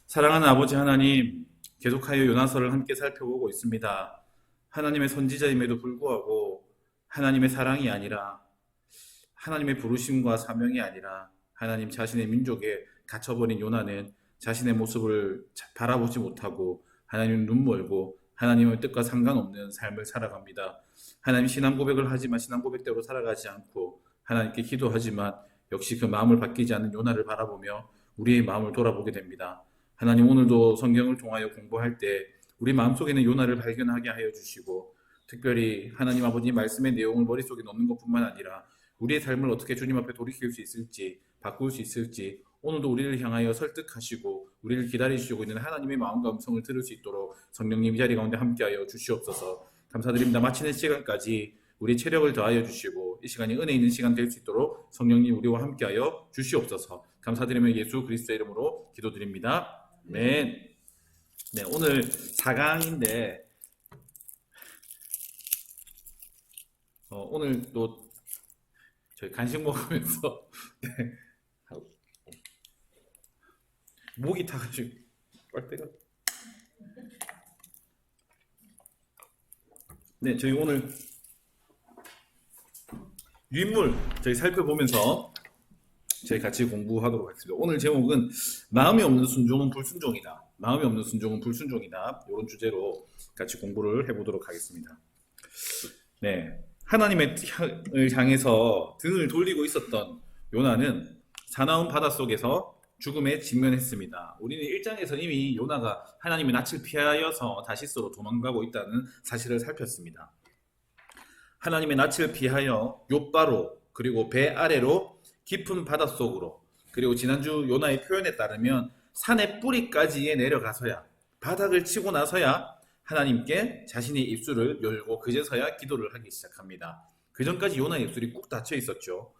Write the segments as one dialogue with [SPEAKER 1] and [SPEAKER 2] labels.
[SPEAKER 1] 사랑하는 아버지 하나님, 계속하여 요나서를 함께 살펴보고 있습니다. 하나님의 선지자임에도 불구하고 하나님의 사랑이 아니라 하나님의 부르심과 사명이 아니라 하나님 자신의 민족에 갇혀버린 요나는 자신의 모습을 바라보지 못하고 하나님 눈 멀고 하나님의 뜻과 상관없는 삶을 살아갑니다. 하나님 신앙 고백을 하지만 신앙 고백대로 살아가지 않고 하나님께 기도하지만 역시 그 마음을 바뀌지 않는 요나를 바라보며 우리의 마음을 돌아보게 됩니다. 하나님 오늘도 성경을 통하여 공부할 때 우리 마음속에 있는 요나를 발견하게 하여 주시고 특별히 하나님 아버지 말씀의 내용을 머릿속에 넣는 것뿐만 아니라 우리의 삶을 어떻게 주님 앞에 돌이킬 수 있을지 바꿀 수 있을지 오늘도 우리를 향하여 설득하시고 우리를 기다리시고 있는 하나님의 마음과 음성을 들을 수 있도록 성령님 이 자리 가운데 함께하여 주시옵소서. 감사드립니다. 마치는 시간까지 우리 체력을 더하여 주시고 이 시간이 은혜 있는 시간 될 수 있도록 성령님 우리와 함께하여 주시옵소서. 감사드리며 예수 그리스도의 이름으로 기도드립니다. 아멘. 네, 오늘 4강인데 오늘 또 저희 간식 먹으면서 네, 목이 타가지고 빨대가 네, 저희 오늘 유인물 저희 살펴보면서 저희 같이 공부하도록 하겠습니다. 오늘 제목은 마음이 없는 순종은 불순종이다. 마음이 없는 순종은 불순종이다. 이런 주제로 같이 공부를 해보도록 하겠습니다. 네, 하나님의 향해서 등을 돌리고 있었던 요나는 사나운 바닷속에서 죽음에 직면했습니다. 우리는 1장에서 이미 요나가 하나님의 낯을 피하여서 다시스로 도망가고 있다는 사실을 살폈습니다. 하나님의 낯을 피하여 욥바로 그리고 배 아래로 깊은 바닷속으로 그리고 지난주 요나의 표현에 따르면 산의 뿌리까지에 내려가서야 바닥을 치고 나서야 하나님께 자신의 입술을 열고 그제서야 기도를 하기 시작합니다. 그 전까지 요나의 입술이 꾹 닫혀 있었죠.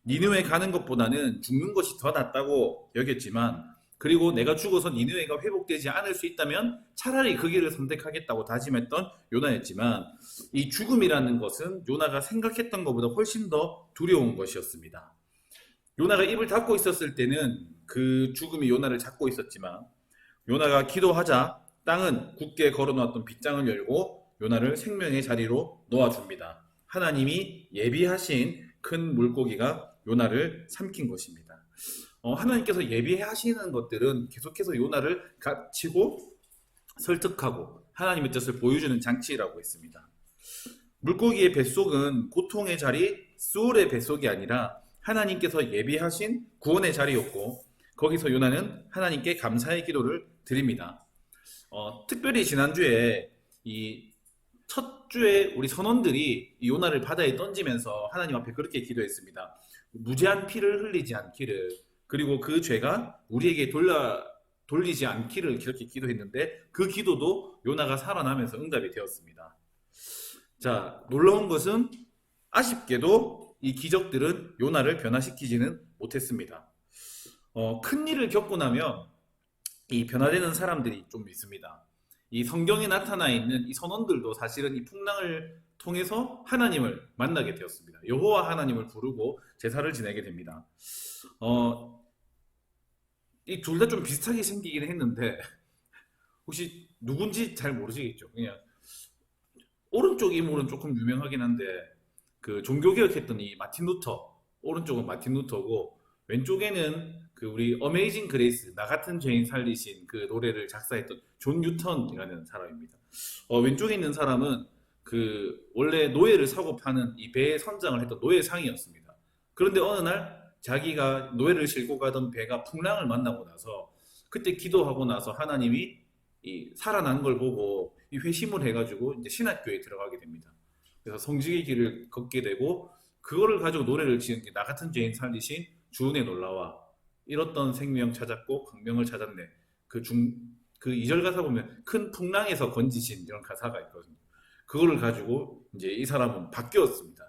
[SPEAKER 1] 니느웨 가는 것보다는 죽는 것이 더 낫다고 여겼지만 그리고 내가 죽어서 니느웨가 회복되지 않을 수 있다면 차라리 그 길을 선택하겠다고 다짐했던 요나였지만 이 죽음이라는 것은 요나가 생각했던 것보다 훨씬 더 두려운 것이었습니다. 요나가 입을 닫고 있었을 때는 그 죽음이 요나를 잡고 있었지만 요나가 기도하자 땅은 굳게 걸어놓았던 빗장을 열고 요나를 생명의 자리로 놓아줍니다. 하나님이 예비하신 큰 물고기가 요나를 삼킨 것입니다. 하나님께서 예비하시는 것들은 계속해서 요나를 갇히고 설득하고 하나님의 뜻을 보여주는 장치라고 했습니다. 물고기의 뱃속은 고통의 자리, 수울의 뱃속이 아니라 하나님께서 예비하신 구원의 자리였고 거기서 요나는 하나님께 감사의 기도를 드립니다. 특별히 지난주에 이 첫 주에 우리 선원들이 이 요나를 바다에 던지면서 하나님 앞에 그렇게 기도했습니다. 무죄한 피를 흘리지 않기를 그리고 그 죄가 우리에게 돌리지 않기를 그렇게 기도했는데 그 기도도 요나가 살아나면서 응답이 되었습니다. 자, 놀라운 것은 아쉽게도 이 기적들은 요나를 변화시키지는 못했습니다. 큰 일을 겪고 나면 이 변화되는 사람들이 좀 있습니다. 이 성경에 나타나 있는 이 선원들도 사실은 이 풍랑을 통해서 하나님을 만나게 되었습니다. 여호와 하나님을 부르고 제사를 지내게 됩니다. 이 둘 다 좀 비슷하게 생기긴 했는데 혹시 누군지 잘 모르시겠죠? 그냥 오른쪽 인물은 조금 유명하긴 한데 그 종교개혁했던 이 마틴 루터 오른쪽은 마틴 루터고 왼쪽에는 그 우리 어메이징 그레이스 나 같은 죄인 살리신 그 노래를 작사했던 존 뉴턴이라는 사람입니다. 왼쪽에 있는 사람은 그 원래 노예를 사고 파는 이 배의 선장을 했던 노예상이었습니다. 그런데 어느 날 자기가 노예를 싣고 가던 배가 풍랑을 만나고 나서 그때 기도하고 나서 하나님이 이 살아난 걸 보고 이 회심을 해가지고 이제 신학교에 들어가게 됩니다. 그래서 성직의 길을 걷게 되고 그거를 가지고 노래를 지은 게 나 같은 죄인 살리신 주은혜 놀라와 잃었던 생명 찾았고 광명을 찾았네. 그 2절 가사 보면 큰 풍랑에서 건지신 이런 가사가 있거든요. 그거를 가지고 이제 이 사람은 바뀌었습니다.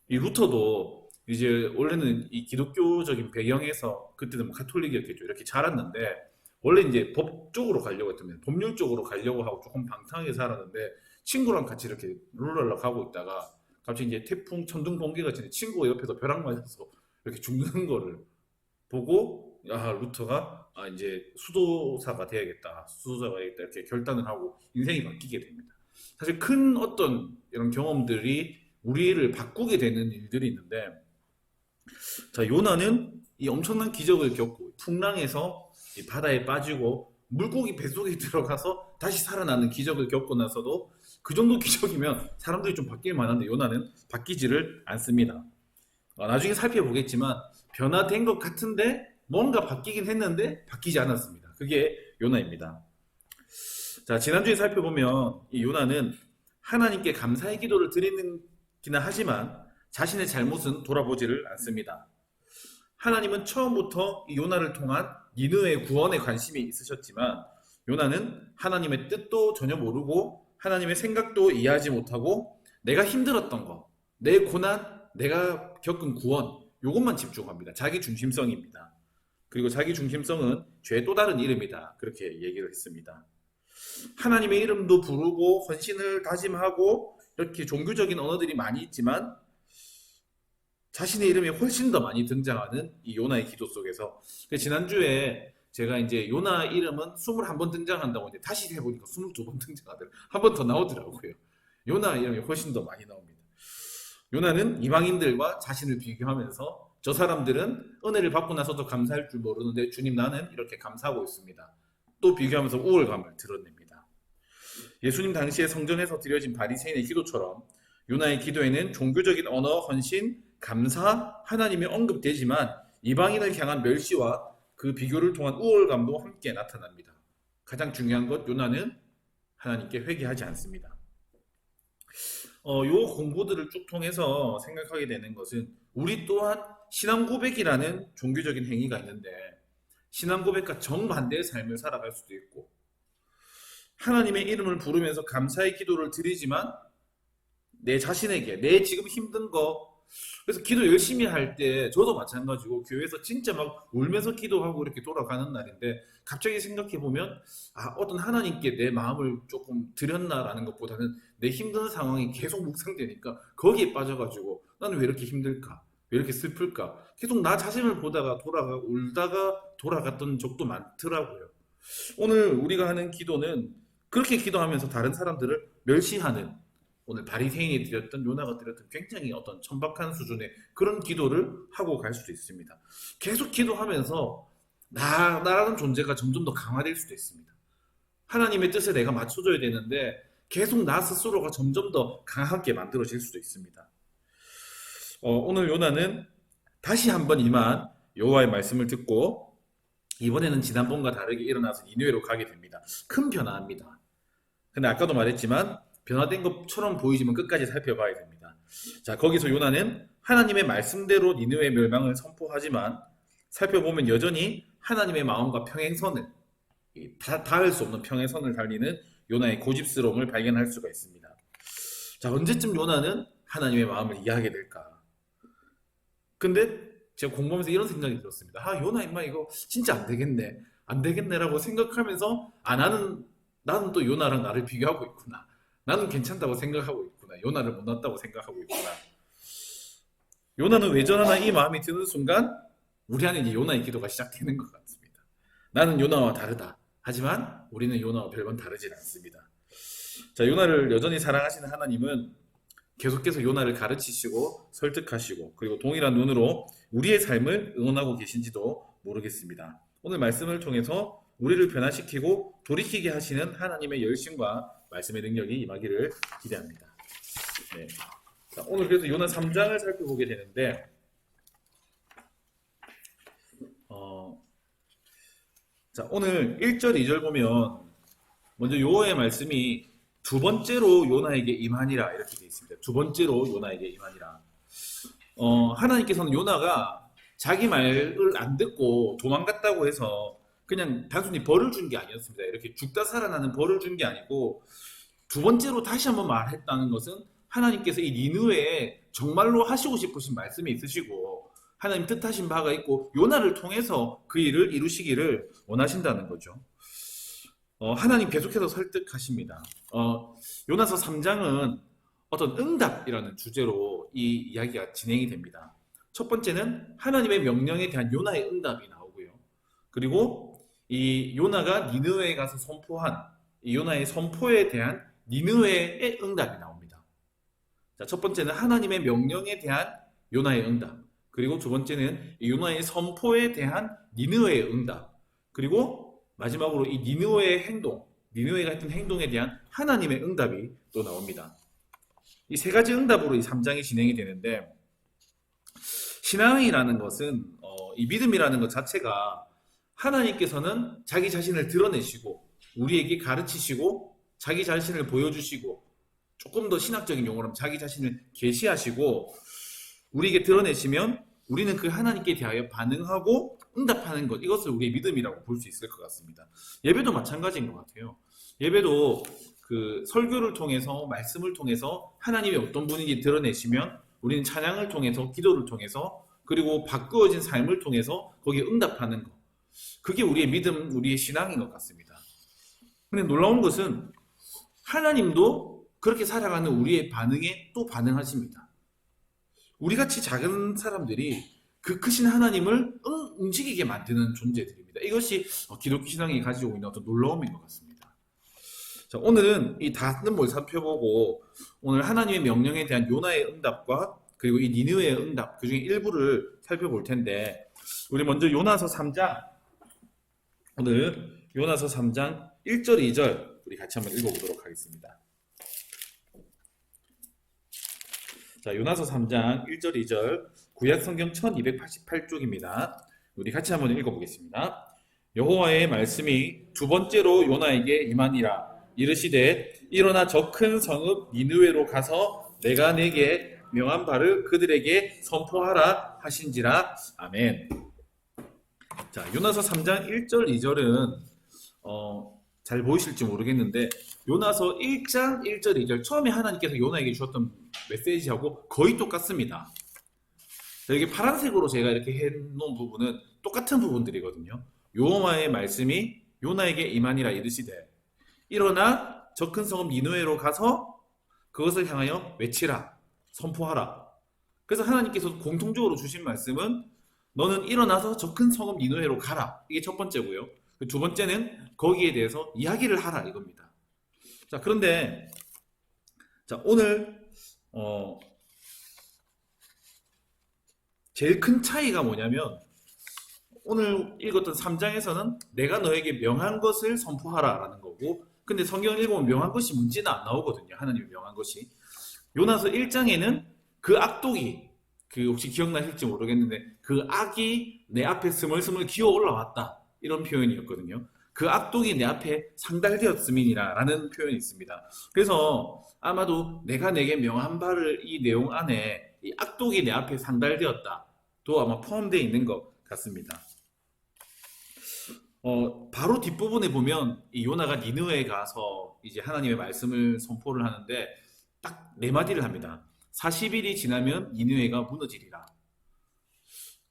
[SPEAKER 1] 이 루터도 이제 원래는 이 기독교적인 배경에서 그때는 뭐 가톨릭이었겠죠. 이렇게 자랐는데 원래 이제 법 쪽으로 가려고 했더니 법률 쪽으로 가려고 하고 조금 방탕하게 살았는데 친구랑 같이 이렇게 룰랄라 가고 있다가 갑자기 이제 태풍 천둥 번개 같은 친구가 옆에서 벼락 맞아서 이렇게 죽는 거를 보고 루터가 이제 수도사가 돼야겠다, 수도자가 되야겠다 이렇게 결단을 하고 인생이 바뀌게 됩니다. 사실 큰 어떤 이런 경험들이 우리를 바꾸게 되는 일들이 있는데, 자, 요나는 이 엄청난 기적을 겪고 풍랑에서 이 바다에 빠지고 물고기 뱃속에 들어가서 다시 살아나는 기적을 겪고 나서도 그 정도 기적이면 사람들이 좀 바뀔 만한데 요나는 바뀌지를 않습니다. 나중에 살펴보겠지만 변화된 것 같은데 뭔가 바뀌긴 했는데 바뀌지 않았습니다. 그게 요나입니다. 자, 지난주에 살펴보면 이 요나는 하나님께 감사의 기도를 드리기는 하지만 자신의 잘못은 돌아보지를 않습니다. 하나님은 처음부터 이 요나를 통한 니느웨의 구원에 관심이 있으셨지만 요나는 하나님의 뜻도 전혀 모르고 하나님의 생각도 이해하지 못하고 내가 힘들었던 거, 내 고난, 내가 겪은 구원, 이것만 집중합니다. 자기 중심성입니다. 그리고 자기 중심성은 죄의 또 다른 이름이다, 그렇게 얘기를 했습니다. 하나님의 이름도 부르고 헌신을 다짐하고 이렇게 종교적인 언어들이 많이 있지만 자신의 이름이 훨씬 더 많이 등장하는 이 요나의 기도 속에서, 지난주에 제가 이제 요나 이름은 21번 등장한다고 이제 다시 해보니까 22번 등장하더라고요. 한 번 더 나오더라고요. 요나 이름이 훨씬 더 많이 나옵니다. 요나는 이방인들과 자신을 비교하면서 저 사람들은 은혜를 받고 나서도 감사할 줄 모르는데 주님 나는 이렇게 감사하고 있습니다, 또 비교하면서 우월감을 드러냅니다. 예수님 당시에 성전에서 드려진 바리새인의 기도처럼 요나의 기도에는 종교적인 언어, 헌신, 감사, 하나님이 언급되지만 이방인을 향한 멸시와 그 비교를 통한 우월감도 함께 나타납니다. 가장 중요한 것, 요나는 하나님께 회개하지 않습니다. 요 공부들을 쭉 통해서 생각하게 되는 것은 우리 또한 신앙 고백이라는 종교적인 행위가 있는데 신앙 고백과 정반대의 삶을 살아갈 수도 있고, 하나님의 이름을 부르면서 감사의 기도를 드리지만 내 자신에게 내 지금 힘든 거, 그래서 기도 열심히 할 때 저도 마찬가지고 교회에서 진짜 막 울면서 기도하고 이렇게 돌아가는 날인데 갑자기 생각해 보면 어떤 하나님께 내 마음을 조금 드렸나라는 것보다는 내 힘든 상황이 계속 묵상되니까 거기에 빠져가지고 나는 왜 이렇게 힘들까, 왜 이렇게 슬플까, 계속 나 자신을 보다가 울다가 돌아갔던 적도 많더라고요. 오늘 우리가 하는 기도는 그렇게 기도하면서 다른 사람들을 멸시하는, 오늘 바리새인이 드렸던, 요나가 드렸던 굉장히 어떤 천박한 수준의 그런 기도를 하고 갈 수도 있습니다. 계속 기도하면서 나라는 존재가 점점 더 강화될 수도 있습니다. 하나님의 뜻에 내가 맞춰줘야 되는데 계속 나 스스로가 점점 더 강하게 만들어질 수도 있습니다. 오늘 요나는 다시 한번 임한 여호와의 말씀을 듣고 이번에는 지난번과 다르게 일어나서 니느웨로 가게 됩니다. 큰 변화입니다. 근데 아까도 말했지만 변화된 것처럼 보이지만 끝까지 살펴봐야 됩니다. 자, 거기서 요나는 하나님의 말씀대로 니느웨의 멸망을 선포하지만 살펴보면 여전히 하나님의 마음과 평행선을, 닿을 수 없는 평행선을 달리는 요나의 고집스러움을 발견할 수가 있습니다. 자, 언제쯤 요나는 하나님의 마음을 이해하게 될까? 근데 제가 공부하면서 이런 생각이 들었습니다. 요나 임마 이거 진짜 안 되겠네라고 생각하면서 나는 또 요나랑 나를 비교하고 있구나. 나는 괜찮다고 생각하고 있구나. 요나를 못났다고 생각하고 있구나. 요나는 왜 저러나 이 마음이 드는 순간 우리 안에 이제 요나의 기도가 시작되는 것 같습니다. 나는 요나와 다르다. 하지만 우리는 요나와 별반 다르지 않습니다. 자, 요나를 여전히 사랑하시는 하나님은 계속해서 요나를 가르치시고 설득하시고 그리고 동일한 눈으로 우리의 삶을 응원하고 계신지도 모르겠습니다. 오늘 말씀을 통해서 우리를 변화시키고 돌이키게 하시는 하나님의 열심과 말씀의 능력이 임하기를 기대합니다. 네. 자, 오늘 그래서 요나 3장을 살펴보게 되는데 자, 오늘 1절, 2절 보면 먼저 여호와의 말씀이 두 번째로 요나에게 임하니라 이렇게 되어 있습니다. 두 번째로 요나에게 임하니라. 하나님께서는 요나가 자기 말을 안 듣고 도망갔다고 해서 그냥 단순히 벌을 준 게 아니었습니다. 이렇게 죽다 살아나는 벌을 준 게 아니고 두 번째로 다시 한번 말했다는 것은 하나님께서 이 니느웨에 정말로 하시고 싶으신 말씀이 있으시고 하나님 뜻하신 바가 있고 요나를 통해서 그 일을 이루시기를 원하신다는 거죠. 하나님 계속해서 설득하십니다. 요나서 3장은 어떤 응답이라는 주제로 이 이야기가 진행이 됩니다. 첫 번째는 하나님의 명령에 대한 요나의 응답이 나오고요. 그리고 이 요나가 니느웨에 가서 선포한 이 요나의 선포에 대한 니느웨의 응답이 나옵니다. 자, 첫 번째는 하나님의 명령에 대한 요나의 응답. 그리고 두 번째는 이 요나의 선포에 대한 니느웨의 응답. 그리고 마지막으로 이 니느웨의 행동, 니느웨 같은 행동에 대한 하나님의 응답이 또 나옵니다. 이 세 가지 응답으로 이 3장이 진행이 되는데, 신앙이라는 것은 이 믿음이라는 것 자체가 하나님께서는 자기 자신을 드러내시고 우리에게 가르치시고 자기 자신을 보여주시고, 조금 더 신학적인 용어로 하면 자기 자신을 계시하시고 우리에게 드러내시면 우리는 그 하나님께 대하여 반응하고 응답하는 것, 이것을 우리의 믿음이라고 볼 수 있을 것 같습니다. 예배도 마찬가지인 것 같아요. 예배도 그 설교를 통해서, 말씀을 통해서 하나님이 어떤 분인지 드러내시면 우리는 찬양을 통해서, 기도를 통해서, 그리고 바꾸어진 삶을 통해서 거기에 응답하는 것, 그게 우리의 믿음, 우리의 신앙인 것 같습니다. 근데 놀라운 것은 하나님도 그렇게 살아가는 우리의 반응에 또 반응하십니다. 우리같이 작은 사람들이 그 크신 하나님을 움직이게 만드는 존재들입니다. 이것이 기독교 신앙이 가지고 있는 어떤 놀라움인 것 같습니다. 자, 오늘은 이 다른 걸 살펴보고 오늘 하나님의 명령에 대한 요나의 응답과 그리고 이 니느웨의 응답, 그 중에 일부를 살펴볼 텐데, 우리 먼저 요나서 3장, 오늘 요나서 3장 1절 2절 우리 같이 한번 읽어보도록 하겠습니다. 자, 요나서 3장 1절 2절 구약성경 1288쪽입니다. 우리 같이 한번 읽어보겠습니다. 여호와의 말씀이 두 번째로 요나에게 임하니라. 이르시되 일어나 저 큰 성읍 니느웨로 가서 내가 네게 명한 바를 그들에게 선포하라 하신지라. 아멘. 자, 요나서 3장 1절 2절은 잘 보이실지 모르겠는데 요나서 1장 1절 2절 처음에 하나님께서 요나에게 주셨던 메시지하고 거의 똑같습니다. 자, 여기 파란색으로 제가 이렇게 해놓은 부분은 똑같은 부분들이거든요. 여호와의 말씀이 요나에게 임하니라. 이르시되 일어나 저 큰 성읍 니느웨로 가서 그것을 향하여 외치라, 선포하라. 그래서 하나님께서 공통적으로 주신 말씀은 너는 일어나서 저 큰 성읍 니느웨로 가라. 이게 첫 번째고요. 두 번째는 거기에 대해서 이야기를 하라, 이겁니다. 자, 그런데 자, 오늘 제일 큰 차이가 뭐냐면, 오늘 읽었던 3장에서는 내가 너에게 명한 것을 선포하라 라는 거고, 근데 성경을 읽으면 명한 것이 뭔지는 안 나오거든요. 하나님이 명한 것이. 요나서 1장에는 그 악독이, 그 혹시 기억나실지 모르겠는데 그 악이 내 앞에 스멀스멀 기어 올라왔다, 이런 표현이었거든요. 그 악독이 내 앞에 상달되었음이니라 라는 표현이 있습니다. 그래서 아마도 내가 내게 명한 바를, 이 내용 안에 이 악독이 내 앞에 상달되었다 도 아마 포함되어 있는 것 같습니다. 바로 뒷부분에 보면 이 요나가 니느웨에 가서 이제 하나님의 말씀을 선포를 하는데 딱 네 마디를 합니다. 40일이 지나면 니느웨가 무너지리라.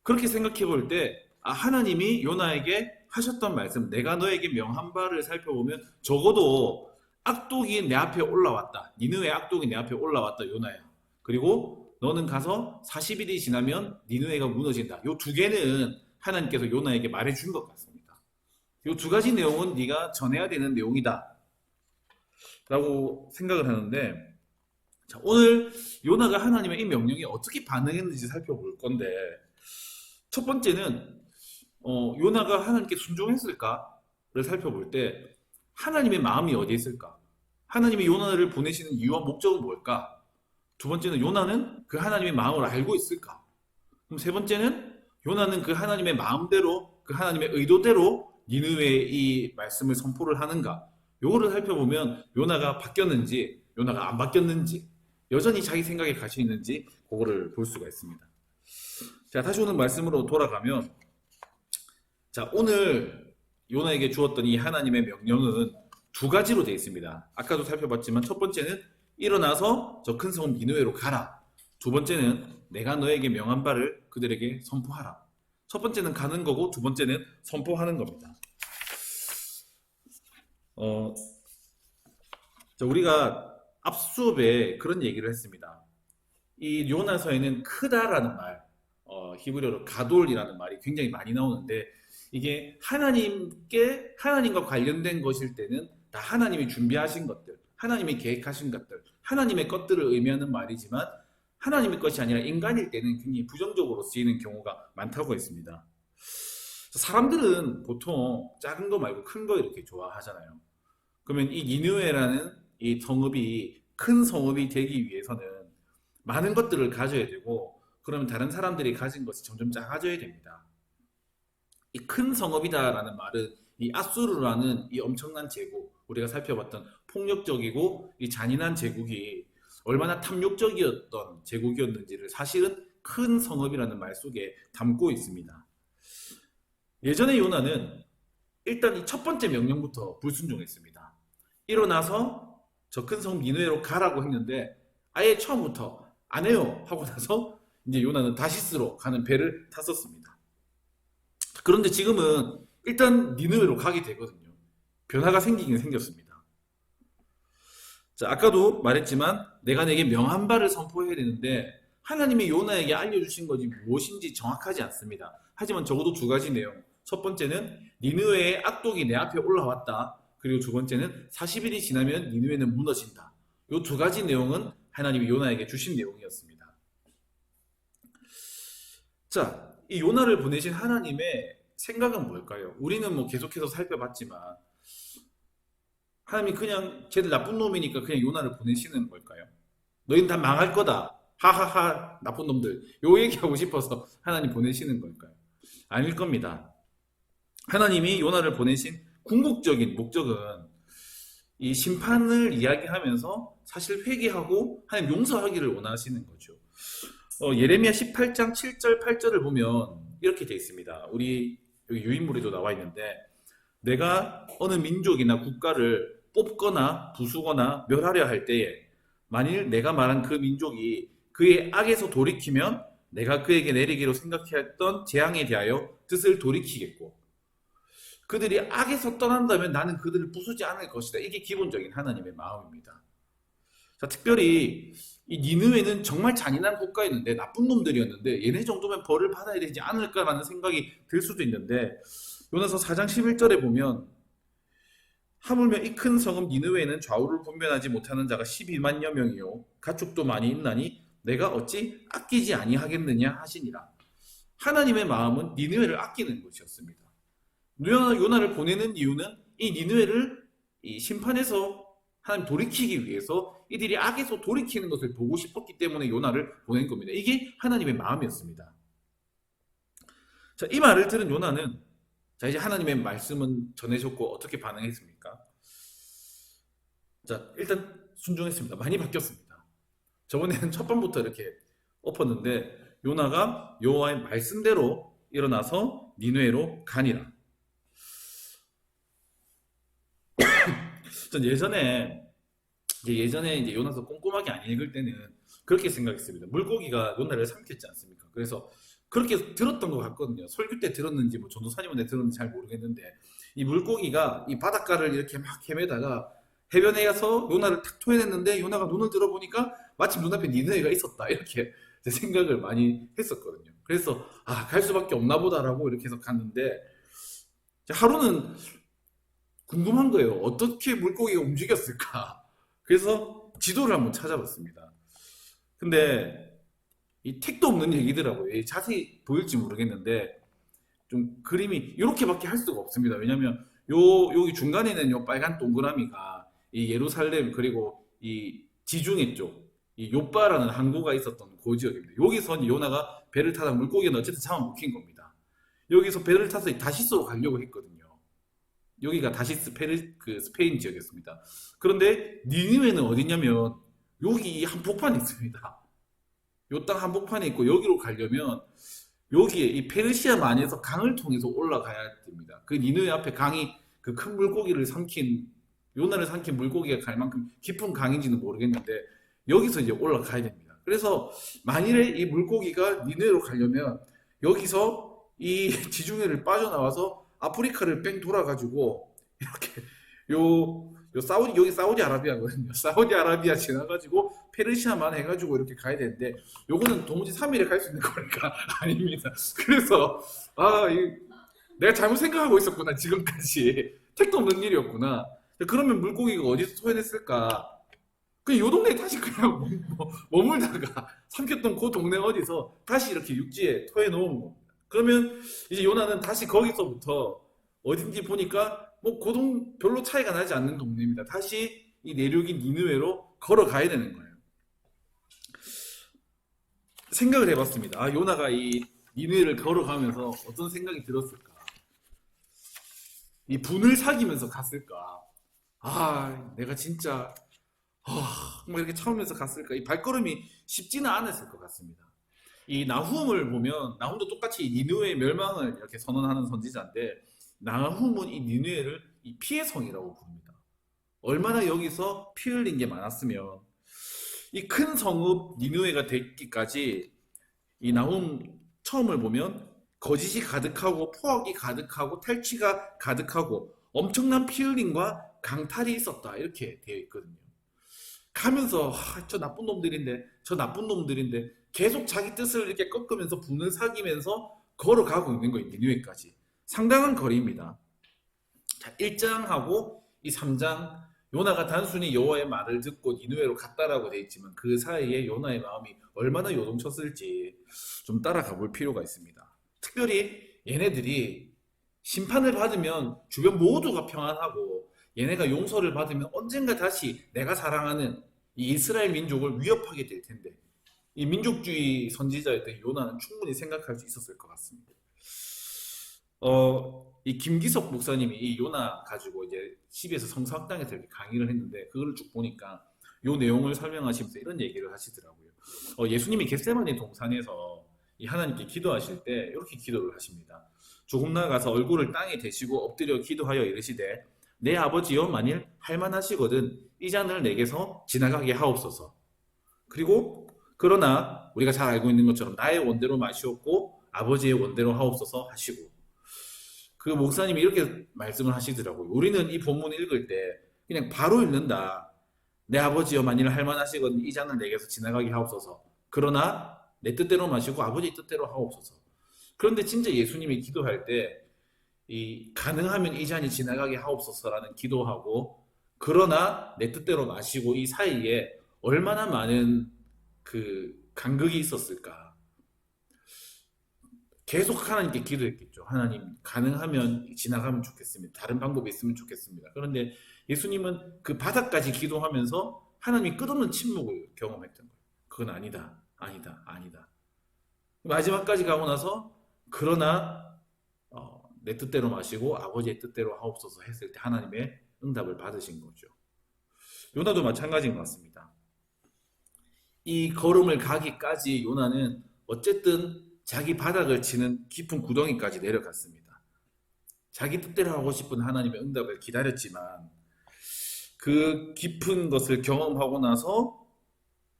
[SPEAKER 1] 그렇게 생각해 볼 때 하나님이 요나에게 하셨던 말씀, 내가 너에게 명한 바를 살펴보면 적어도 악독이 내 앞에 올라왔다, 니느웨 악독이 내 앞에 올라왔다, 요나야. 그리고 너는 가서 40일이 지나면 니느웨가 무너진다. 이 두 개는 하나님께서 요나에게 말해준 것 같습니다. 이 두 가지 내용은 네가 전해야 되는 내용이다 라고 생각을 하는데, 자, 오늘 요나가 하나님의 이 명령에 어떻게 반응했는지 살펴볼 건데, 첫 번째는 요나가 하나님께 순종했을까를 살펴볼 때 하나님의 마음이 어디에 있을까? 하나님이 요나를 보내시는 이유와 목적은 뭘까? 두 번째는 요나는 그 하나님의 마음을 알고 있을까? 그럼 세 번째는 요나는 그 하나님의 마음대로, 그 하나님의 의도대로 니느웨에 이 말씀을 선포를 하는가? 요거를 살펴보면 요나가 바뀌었는지, 요나가 안 바뀌었는지, 여전히 자기 생각에 갇혀 있는지 그거를 볼 수가 있습니다. 자, 다시 오늘 말씀으로 돌아가면, 자, 오늘 요나에게 주었던 이 하나님의 명령은 두 가지로 되어 있습니다. 아까도 살펴봤지만 첫 번째는 일어나서 저 큰 성읍 니느웨로 가라. 두 번째는 내가 너에게 명한 바를 그들에게 선포하라. 첫 번째는 가는 거고 두 번째는 선포하는 겁니다. 자, 우리가 앞 수업에 그런 얘기를 했습니다. 이 요나서에는 크다라는 말, 히브리어로 가돌이라는 말이 굉장히 많이 나오는데, 이게 하나님과 관련된 것일 때는 다 하나님이 준비하신 것들, 하나님이 계획하신 것들, 하나님의 것들을 의미하는 말이지만 하나님의 것이 아니라 인간일 때는 굉장히 부정적으로 쓰이는 경우가 많다고 했습니다. 사람들은 보통 작은 거 말고 큰 거 이렇게 좋아하잖아요. 그러면 이 니느웨라는 이 성읍이 큰 성읍이 되기 위해서는 많은 것들을 가져야 되고, 그러면 다른 사람들이 가진 것이 점점 작아져야 됩니다. 이 큰 성읍이다라는 말은 이 아수르라는 이 엄청난 제국, 우리가 살펴봤던 폭력적이고 이 잔인한 제국이 얼마나 탐욕적이었던 제국이었는지를 사실은 큰 성읍이라는 말 속에 담고 있습니다. 예전에 요나는 일단 이 첫 번째 명령부터 불순종했습니다. 일어나서 저 큰 성읍 니느웨로 가라고 했는데 아예 처음부터 안 해요 하고 나서 이제 요나는 다시스로 가는 배를 탔었습니다. 그런데 지금은 일단 니느웨로 가게 되거든요. 변화가 생기긴 생겼습니다. 자, 아까도 말했지만 내가 내게 명한 바를 선포해야 되는데 하나님이 요나에게 알려주신 것이 무엇인지 정확하지 않습니다. 하지만 적어도 두 가지 내용. 첫 번째는 니느웨의 악독이 내 앞에 올라왔다. 그리고 두 번째는 40일이 지나면 니느웨는 무너진다. 이 두 가지 내용은 하나님이 요나에게 주신 내용이었습니다. 자, 이 요나를 보내신 하나님의 생각은 뭘까요? 우리는 뭐 계속해서 살펴봤지만 하나님이 그냥 쟤들 나쁜 놈이니까 그냥 요나를 보내시는 걸까요? 너희는 다 망할 거다. 하하하 나쁜 놈들. 요 얘기하고 싶어서 하나님 보내시는 걸까요? 아닐 겁니다. 하나님이 요나를 보내신 궁극적인 목적은 이 심판을 이야기하면서 사실 회개하고 하나님 용서하기를 원하시는 거죠. 예레미야 18장 7절 8절을 보면 이렇게 되어 있습니다. 우리 여기 유인물에도 나와 있는데 내가 어느 민족이나 국가를 뽑거나 부수거나 멸하려 할 때에 만일 내가 말한 그 민족이 그의 악에서 돌이키면 내가 그에게 내리기로 생각했던 재앙에 대하여 뜻을 돌이키겠고 그들이 악에서 떠난다면 나는 그들을 부수지 않을 것이다. 이게 기본적인 하나님의 마음입니다. 자, 특별히 이 니느웨는 정말 잔인한 국가였는데 나쁜 놈들이었는데 얘네 정도면 벌을 받아야 되지 않을까라는 생각이 들 수도 있는데 요나서 4장 11절에 보면 하물며 이 큰 성읍 니느웨에는 좌우를 분별하지 못하는 자가 12만여 명이요 가축도 많이 있나니 내가 어찌 아끼지 아니하겠느냐 하시니라. 하나님의 마음은 니느웨를 아끼는 것이었습니다. 요나를 보내는 이유는 이 니느웨를 이 심판에서 하나님 돌이키기 위해서 이들이 악에서 돌이키는 것을 보고 싶었기 때문에 요나를 보낸 겁니다. 이게 하나님의 마음이었습니다. 자, 이 말을 들은 요나는 자, 이제 하나님의 말씀은 전해졌고 어떻게 반응했습니까? 자, 일단 순종했습니다. 많이 바뀌었습니다. 저번에는 첫 번부터 이렇게 엎었는데 요나가 여호와의 말씀대로 일어나서 니느웨로 가니라. 전 예전에 이제 요나서 꼼꼼하게 안 읽을 때는 그렇게 생각했습니다. 물고기가 요나를 삼켰지 않습니까? 그래서 그렇게 들었던 것 같거든요. 설교 때 들었는지 뭐 전도사님한테 들었는지 잘 모르겠는데 이 물고기가 이 바닷가를 이렇게 막 헤매다가 해변에 가서 요나를 탁 토해냈는데 요나가 눈을 들어보니까 마침 눈앞에 니느웨가 있었다. 이렇게 제 생각을 많이 했었거든요. 그래서 갈 수밖에 없나 보다라고 이렇게 해서 갔는데 하루는 궁금한 거예요. 어떻게 물고기가 움직였을까? 그래서 지도를 한번 찾아봤습니다. 근데 이 택도 없는 얘기더라고요. 자세히 보일지 모르겠는데 좀 그림이 이렇게밖에 할 수가 없습니다. 왜냐면 여기 중간에는 요 빨간 동그라미가 이 예루살렘 그리고 이 지중해 쪽 이 요빠라는 항구가 있었던 그 지역입니다. 여기서 요나가 배를 타다 물고기는 어쨌든 잡아먹힌 겁니다. 여기서 배를 타서 다시스로 가려고 했거든요. 여기가 다시스 스페인 지역이었습니다. 그런데 니느웨는 어디냐면 여기 한복판에 있습니다. 요 땅 한복판에 있고 여기로 가려면 여기에 이 페르시아만에서 강을 통해서 올라가야 됩니다. 그 니느웨 앞에 강이 그 큰 물고기를 요나를 삼킨 물고기가 갈 만큼 깊은 강인지는 모르겠는데 여기서 이제 올라가야 됩니다. 그래서 만일에 이 물고기가 니느웨로 가려면 여기서 이 지중해를 빠져나와서 아프리카를 뺑 돌아가지고 이렇게 여기 사우디아라비아거든요. 사우디아라비아 지나가지고 페르시아만 해가지고 이렇게 가야 되는데 요거는 도무지 3일에 갈 수 있는 거니까 아닙니다. 그래서 내가 잘못 생각하고 있었구나 지금까지. 택도 없는 일이었구나. 그러면 물고기가 어디서 토해냈을까? 그냥 요 동네에 다시 그냥 머물다가 삼켰던 그 동네 어디서 다시 이렇게 육지에 토해놓은 겁니다. 그러면 이제 요나는 다시 거기서부터 어딘지 보니까 뭐 고동 별로 차이가 나지 않는 동네입니다. 다시 이 내륙인 니느웨로 걸어가야 되는 거예요. 생각을 해봤습니다. 아, 요나가 이 니느웨를 걸어가면서 어떤 생각이 들었을까? 이 분을 사귀면서 갔을까? 아, 내가 진짜 뭐 이렇게 참으면서 갔을까? 이 발걸음이 쉽지는 않았을 것 같습니다. 이 나훔을 보면 나훔도 똑같이 니느웨의 멸망을 이렇게 선언하는 선지자인데 나훔은 이 니느웨를 이 피의 성이라고 부릅니다. 얼마나 여기서 피 흘린 게 많았으면 이 큰 성읍 니느웨가 됐기까지 이 나훔 처음을 보면 거짓이 가득하고 포악이 가득하고 탈취가 가득하고 엄청난 피 흘림과 강탈이 있었다 이렇게 되어 있거든요. 가면서 저 나쁜 놈들인데 저 나쁜 놈들인데 계속 자기 뜻을 이렇게 꺾으면서 분을 사귀면서 걸어가고 있는 거예요. 니느웨까지 상당한 거리입니다. 자, 1장하고 이 3장 요나가 단순히 여호와의 말을 듣고 니느웨로 갔다라고 되어 있지만 그 사이에 요나의 마음이 얼마나 요동쳤을지 좀 따라가 볼 필요가 있습니다. 특별히 얘네들이 심판을 받으면 주변 모두가 평안하고 얘네가 용서를 받으면 언젠가 다시 내가 사랑하는 이 이스라엘 민족을 위협하게 될 텐데 이 민족주의 선지자였던 요나는 충분히 생각할 수 있었을 것 같습니다. 이 김기석 목사님이 이 요나 가지고 이제 CBS 성서학당에서 이렇게 강의를 했는데 그걸 쭉 보니까 요 내용을 설명하시면서 이런 얘기를 하시더라고요. 예수님이 겟세마네 동산에서 이 하나님께 기도하실 때 이렇게 기도를 하십니다. 조금 나아가서 얼굴을 땅에 대시고 엎드려 기도하여 이르시되 내 아버지여 만일 할만하시거든 이 잔을 내게서 지나가게 하옵소서. 그리고 그러나 우리가 잘 알고 있는 것처럼 나의 원대로 마시옵고 아버지의 원대로 하옵소서 하시고 그 목사님이 이렇게 말씀을 하시더라고요. 우리는 이 본문 읽을 때 그냥 바로 읽는다. 내 아버지여 만일 할만하시거든 이 잔을 내게서 지나가게 하옵소서. 그러나 내 뜻대로 마시고 아버지의 뜻대로 하옵소서. 그런데 진짜 예수님이 기도할 때 이 가능하면 이 잔이 지나가게 하옵소서라는 기도하고 그러나 내 뜻대로 마시고 이 사이에 얼마나 많은 그 간극이 있었을까. 계속 하나님께 기도했겠죠. 하나님 가능하면 지나가면 좋겠습니다. 다른 방법이 있으면 좋겠습니다. 그런데 예수님은 그 바닥까지 기도하면서 하나님이 끝없는 침묵을 경험했던 거예요. 그건 아니다. 아니다. 아니다. 마지막까지 가고 나서 그러나 내 뜻대로 마시고 아버지의 뜻대로 하옵소서 했을 때 하나님의 응답을 받으신 거죠. 요나도 마찬가지인 것 같습니다. 이 걸음을 가기까지 요나는 어쨌든 자기 바닥을 치는 깊은 구덩이까지 내려갔습니다. 자기 뜻대로 하고 싶은 하나님의 응답을 기다렸지만 그 깊은 것을 경험하고 나서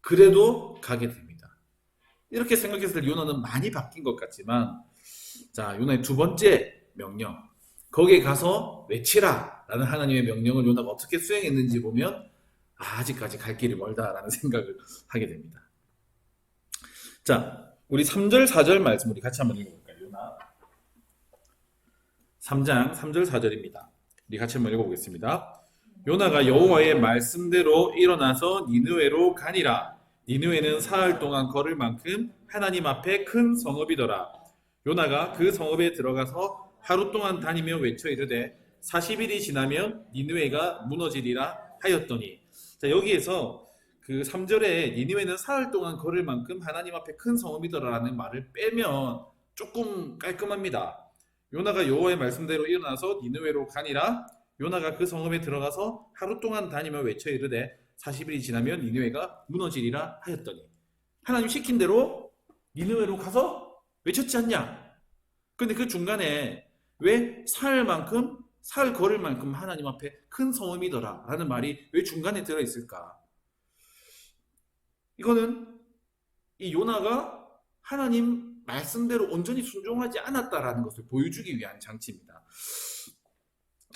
[SPEAKER 1] 그래도 가게 됩니다. 이렇게 생각했을 때 요나는 많이 바뀐 것 같지만 자, 요나의 두 번째 명령 거기에 가서 외치라 라는 하나님의 명령을 요나가 어떻게 수행했는지 보면 아직까지 갈 길이 멀다라는 생각을 하게 됩니다. 자, 우리 3절 4절 말씀 우리 같이 한번 읽어볼까요? 요나 3장 3절 4절입니다. 우리 같이 한번 읽어보겠습니다. 요나가 여호와의 말씀대로 일어나서 니느웨로 가니라. 니느웨는 사흘 동안 걸을 만큼 하나님 앞에 큰 성읍이더라. 요나가 그 성읍에 들어가서 하루 동안 다니며 외쳐 이르되 40일이 지나면 니느웨가 무너지리라 하였더니 자, 여기에서 그 3절에 니느웨는 사흘 동안 걸을 만큼 하나님 앞에 큰 성읍이더라라는 말을 빼면 조금 깔끔합니다. 요나가 여호와의 말씀대로 일어나서 니느웨로 가니라. 요나가 그 성읍에 들어가서 하루 동안 다니며 외쳐 이르되 40일이 지나면 니느웨가 무너지리라 하였더니 하나님 시킨 대로 니느웨로 가서 외쳤지 않냐? 근데 그 중간에 왜 사흘 걸을 만큼 하나님 앞에 큰 성읍이더라 라는 말이 왜 중간에 들어있을까? 이거는 이 요나가 하나님 말씀대로 온전히 순종하지 않았다라는 것을 보여주기 위한 장치입니다.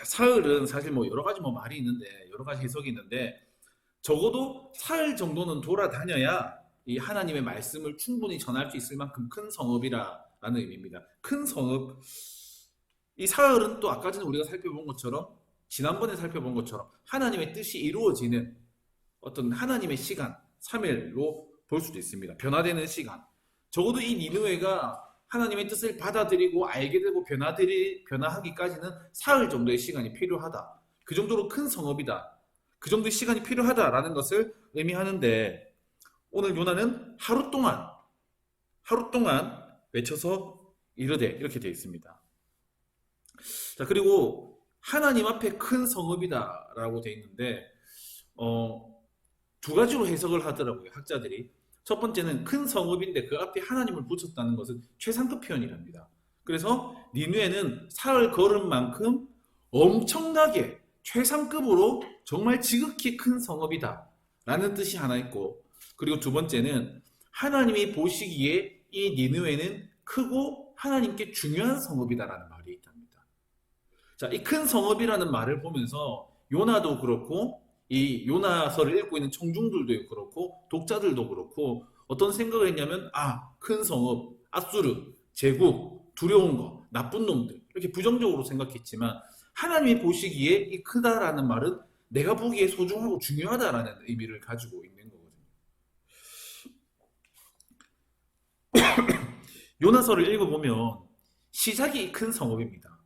[SPEAKER 1] 사흘은 사실 뭐 여러 가지 말이 있는데 여러 가지 해석이 있는데 적어도 사흘 정도는 돌아다녀야 이 하나님의 말씀을 충분히 전할 수 있을 만큼 큰 성읍이라는 의미입니다. 큰 성읍 이 사흘은 또 아까 전에 우리가 살펴본 것처럼, 지난번에 살펴본 것처럼 하나님의 뜻이 이루어지는 어떤 하나님의 시간, 3일로 볼 수도 있습니다. 변화되는 시간. 적어도 이 니느웨가 하나님의 뜻을 받아들이고 알게 되고 변화하기까지는 사흘 정도의 시간이 필요하다. 그 정도로 큰 성읍이다. 그 정도의 시간이 필요하다라는 것을 의미하는데, 오늘 요나는 하루 동안 외쳐서 이르되 이렇게 되어 있습니다. 자, 그리고 하나님 앞에 큰 성읍이다라고 되어 있는데 두 가지로 해석을 하더라고요, 학자들이. 첫 번째는 큰 성읍인데 그 앞에 하나님을 붙였다는 것은 최상급 표현이랍니다. 그래서 니느웨는 사흘 걸은 만큼 엄청나게 최상급으로 정말 지극히 큰 성읍이다 라는 뜻이 하나 있고, 그리고 두 번째는 하나님이 보시기에 이 니느웨는 크고 하나님께 중요한 성읍이다라는 말이 있답니다. 자, 이 큰 성읍이라는 말을 보면서 요나도 그렇고 이 요나서를 읽고 있는 청중들도 그렇고 독자들도 그렇고 어떤 생각을 했냐면, 큰 성읍, 아수르, 제국, 두려운 거, 나쁜 놈들, 이렇게 부정적으로 생각했지만 하나님이 보시기에 이 크다라는 말은 내가 보기에 소중하고 중요하다라는 의미를 가지고 있는 거거든요. 요나서를 읽어보면 시작이 큰 성읍입니다.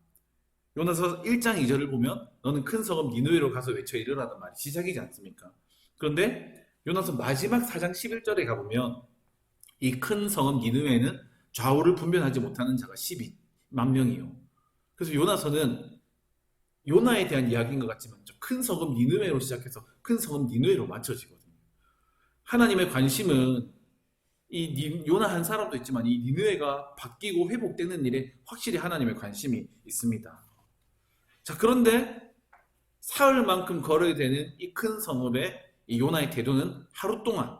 [SPEAKER 1] 요나서 1장 2절을 보면 너는 큰 성읍 니느웨로 가서 외쳐 이르라는 말이 시작이지 않습니까? 그런데 요나서 마지막 4장 11절에 가보면 이 큰 성읍 니느웨는 좌우를 분별하지 못하는 자가 12만 명이요. 그래서 요나서는 요나에 대한 이야기인 것 같지만 큰 성읍 니느웨로 시작해서 큰 성읍 니느웨로 맞춰지거든요. 하나님의 관심은 이 요나 한 사람도 있지만 이 니느웨가 바뀌고 회복되는 일에 확실히 하나님의 관심이 있습니다. 자, 그런데 사흘만큼 걸어야 되는 이 큰 성읍의 이 요나의 태도는 하루 동안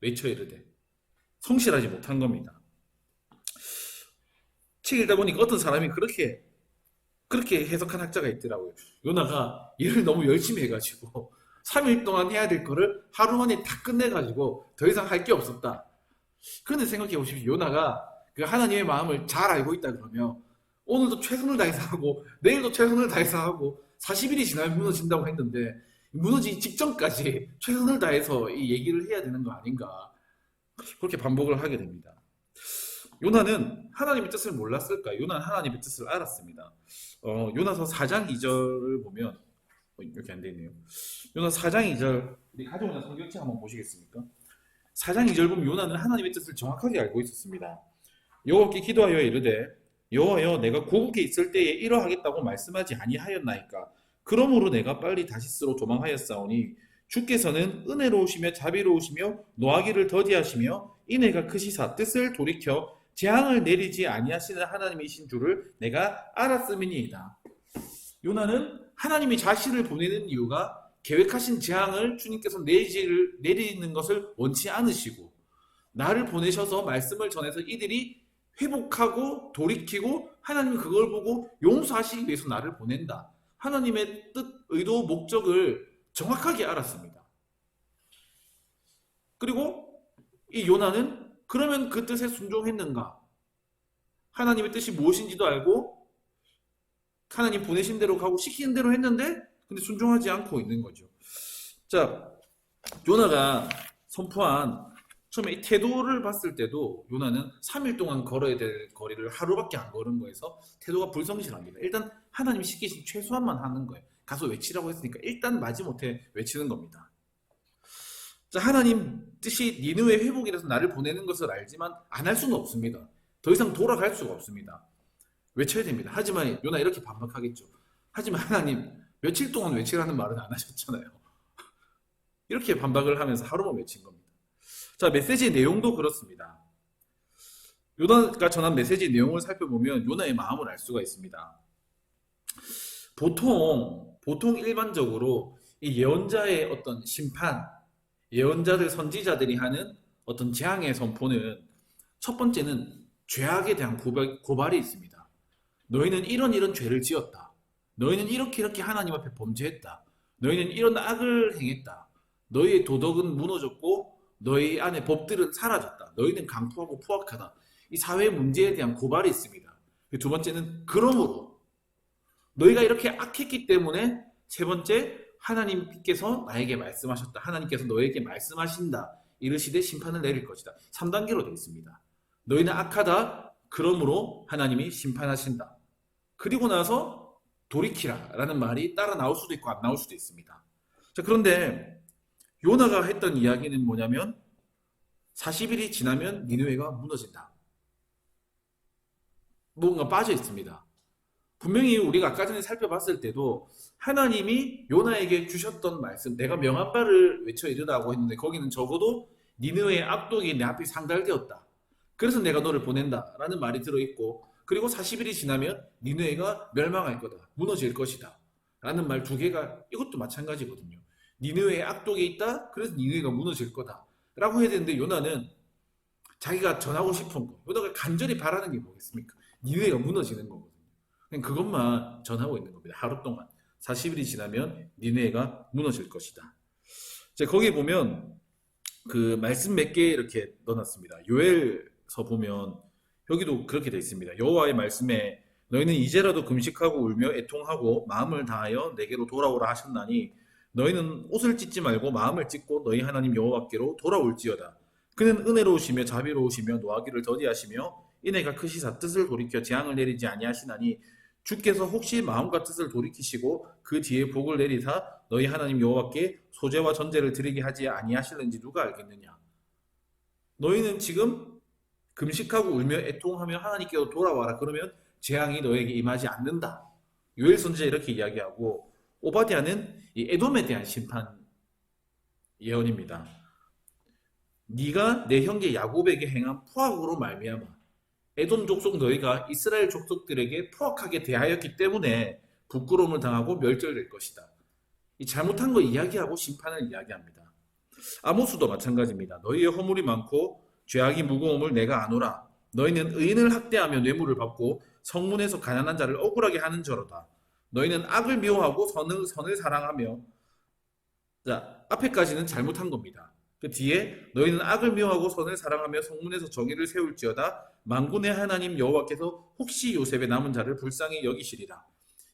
[SPEAKER 1] 외쳐 이르되 성실하지 못한 겁니다. 책 읽다 보니까 어떤 사람이 그렇게 해석한 학자가 있더라고요. 요나가 일을 너무 열심히 해가지고 3일 동안 해야 될 거를 하루 만에 다 끝내가지고 더 이상 할 게 없었다. 그런데 생각해 보십시오. 요나가 그 하나님의 마음을 잘 알고 있다 그러면 오늘도 최선을 다해서 하고 내일도 최선을 다해서 하고 40일이 지나면 무너진다고 했는데 무너지기 직전까지 최선을 다해서 이 얘기를 해야 되는 거 아닌가, 그렇게 반복을 하게 됩니다. 요나는 하나님의 뜻을 몰랐을까요? 요나는 하나님의 뜻을 알았습니다. 요나서 4장 2절을 보면 이렇게 안 돼 있네요. 요나서 4장 2절, 우리 가져오는 성경책 한번 보시겠습니까? 4장 2절 보면 요나는 하나님의 뜻을 정확하게 알고 있었습니다. 여호와께 기도하여 이르되 여호와여, 내가 고국에 있을 때에 이러하겠다고 말씀하지 아니하였나이까? 그러므로 내가 빨리 다시스로 도망하였사오니 주께서는 은혜로우시며 자비로우시며 노하기를 더디하시며 인애가 크시사 뜻을 돌이켜 재앙을 내리지 아니하시는 하나님이신 줄을 내가 알았음이니이다. 요나는 하나님이 자신을 보내는 이유가 계획하신 재앙을 주님께서 내리는 것을 원치 않으시고 나를 보내셔서 말씀을 전해서 이들이 회복하고 돌이키고 하나님이 그걸 보고 용서하시기 위해서 나를 보낸다. 하나님의 뜻, 의도, 목적을 정확하게 알았습니다. 그리고 이 요나는 그러면 그 뜻에 순종했는가? 하나님의 뜻이 무엇인지도 알고 하나님 보내신 대로 가고 시키는 대로 했는데 근데 순종하지 않고 있는 거죠. 자, 요나가 선포한 처음에 이 태도를 봤을 때도 요나는 3일 동안 걸어야 될 거리를 하루밖에 안 걸은 거에서 태도가 불성실합니다. 일단 하나님이 시키신 최소한만 하는 거예요. 가서 외치라고 했으니까 일단 마지못해 외치는 겁니다. 자, 하나님 뜻이 니느웨 회복이라서 나를 보내는 것을 알지만 안 할 수는 없습니다. 더 이상 돌아갈 수가 없습니다. 외쳐야 됩니다. 하지만 요나 이렇게 반박하겠죠. 하지만 하나님 며칠 동안 외치라는 말은 안 하셨잖아요. 이렇게 반박을 하면서 하루만 외친 겁니다. 자, 메시지의 내용도 그렇습니다. 요나가 전한 메시지의 내용을 살펴보면 요나의 마음을 알 수가 있습니다. 보통 일반적으로 이 예언자의 어떤 심판, 예언자들, 선지자들이 하는 어떤 재앙의 선포는 첫 번째는 죄악에 대한 고발이 있습니다. 너희는 이런 죄를 지었다. 너희는 이렇게 하나님 앞에 범죄했다. 너희는 이런 악을 행했다. 너희의 도덕은 무너졌고 너희 안에 법들은 사라졌다. 너희는 강포하고 포악하다. 이 사회 문제에 대한 고발이 있습니다. 두 번째는 그러므로 너희가 이렇게 악했기 때문에 세 번째 하나님께서 나에게 말씀하셨다. 하나님께서 너에게 말씀하신다. 이르시되 심판을 내릴 것이다. 3단계로 되어 있습니다. 너희는 악하다. 그러므로 하나님이 심판하신다. 그리고 나서 돌이키라 라는 말이 따라 나올 수도 있고 안 나올 수도 있습니다. 자, 그런데 요나가 했던 이야기는 뭐냐면 40일이 지나면 니느웨가 무너진다. 뭔가 빠져 있습니다. 분명히 우리가 아까 전에 살펴봤을 때도 하나님이 요나에게 주셨던 말씀, 내가 명한 바를 외쳐 이르라고 했는데 거기는 적어도 니느웨의 악독이 내 앞에 상달되었다. 그래서 내가 너를 보낸다 라는 말이 들어있고, 그리고 40일이 지나면 니느웨가 멸망할 거다, 무너질 것이다 라는 말 두 개가, 이것도 마찬가지거든요. 니느웨의 악독이 있다, 그래서 니느웨가 무너질 거다 라고 해야 되는데, 요나는 자기가 전하고 싶은 거, 요나가 간절히 바라는 게 뭐겠습니까? 니느웨가 무너지는 거거든요. 그냥 그것만 전하고 있는 겁니다. 하루 동안 40일이 지나면 니느웨가 무너질 것이다. 자, 거기 보면 그 말씀 몇 개 이렇게 넣어놨습니다. 요엘서 보면 여기도 그렇게 되어 있습니다. 여호와의 말씀에 너희는 이제라도 금식하고 울며 애통하고 마음을 다하여 내게로 돌아오라 하셨나니 너희는 옷을 찢지 말고 마음을 찢고 너희 하나님 여호와께로 돌아올지어다. 그는 은혜로우시며 자비로우시며 노하기를 더디하시며 인애가 크시사 뜻을 돌이켜 재앙을 내리지 아니하시나니 주께서 혹시 마음과 뜻을 돌이키시고 그 뒤에 복을 내리사 너희 하나님 여호와께 소제와 전제를 드리게 하지 아니하실는지 누가 알겠느냐. 너희는 지금 금식하고 울며 애통하며 하나님께로 돌아와라. 그러면 재앙이 너에게 임하지 않는다. 요엘 선지자 이렇게 이야기하고, 오바댜는 이 에돔에 대한 심판 예언입니다. 네가 내 형제 야곱에게 행한 포악으로 말미암아 에돔 족속 너희가 이스라엘 족속들에게 포악하게 대하였기 때문에 부끄러움을 당하고 멸절될 것이다. 이 잘못한 거 이야기하고 심판을 이야기합니다. 아모스도 마찬가지입니다. 너희의 허물이 많고 죄악이 무거움을 내가 아노라. 너희는 의인을 학대하며 뇌물을 받고 성문에서 가난한 자를 억울하게 하는 저로다. 너희는 악을 미워하고 선을 사랑하며, 자, 앞에까지는 잘못한 겁니다. 그 뒤에 너희는 악을 미워하고 선을 사랑하며 성문에서 정의를 세울지어다. 만군의 하나님 여호와께서 혹시 요셉의 남은 자를 불쌍히 여기시리라.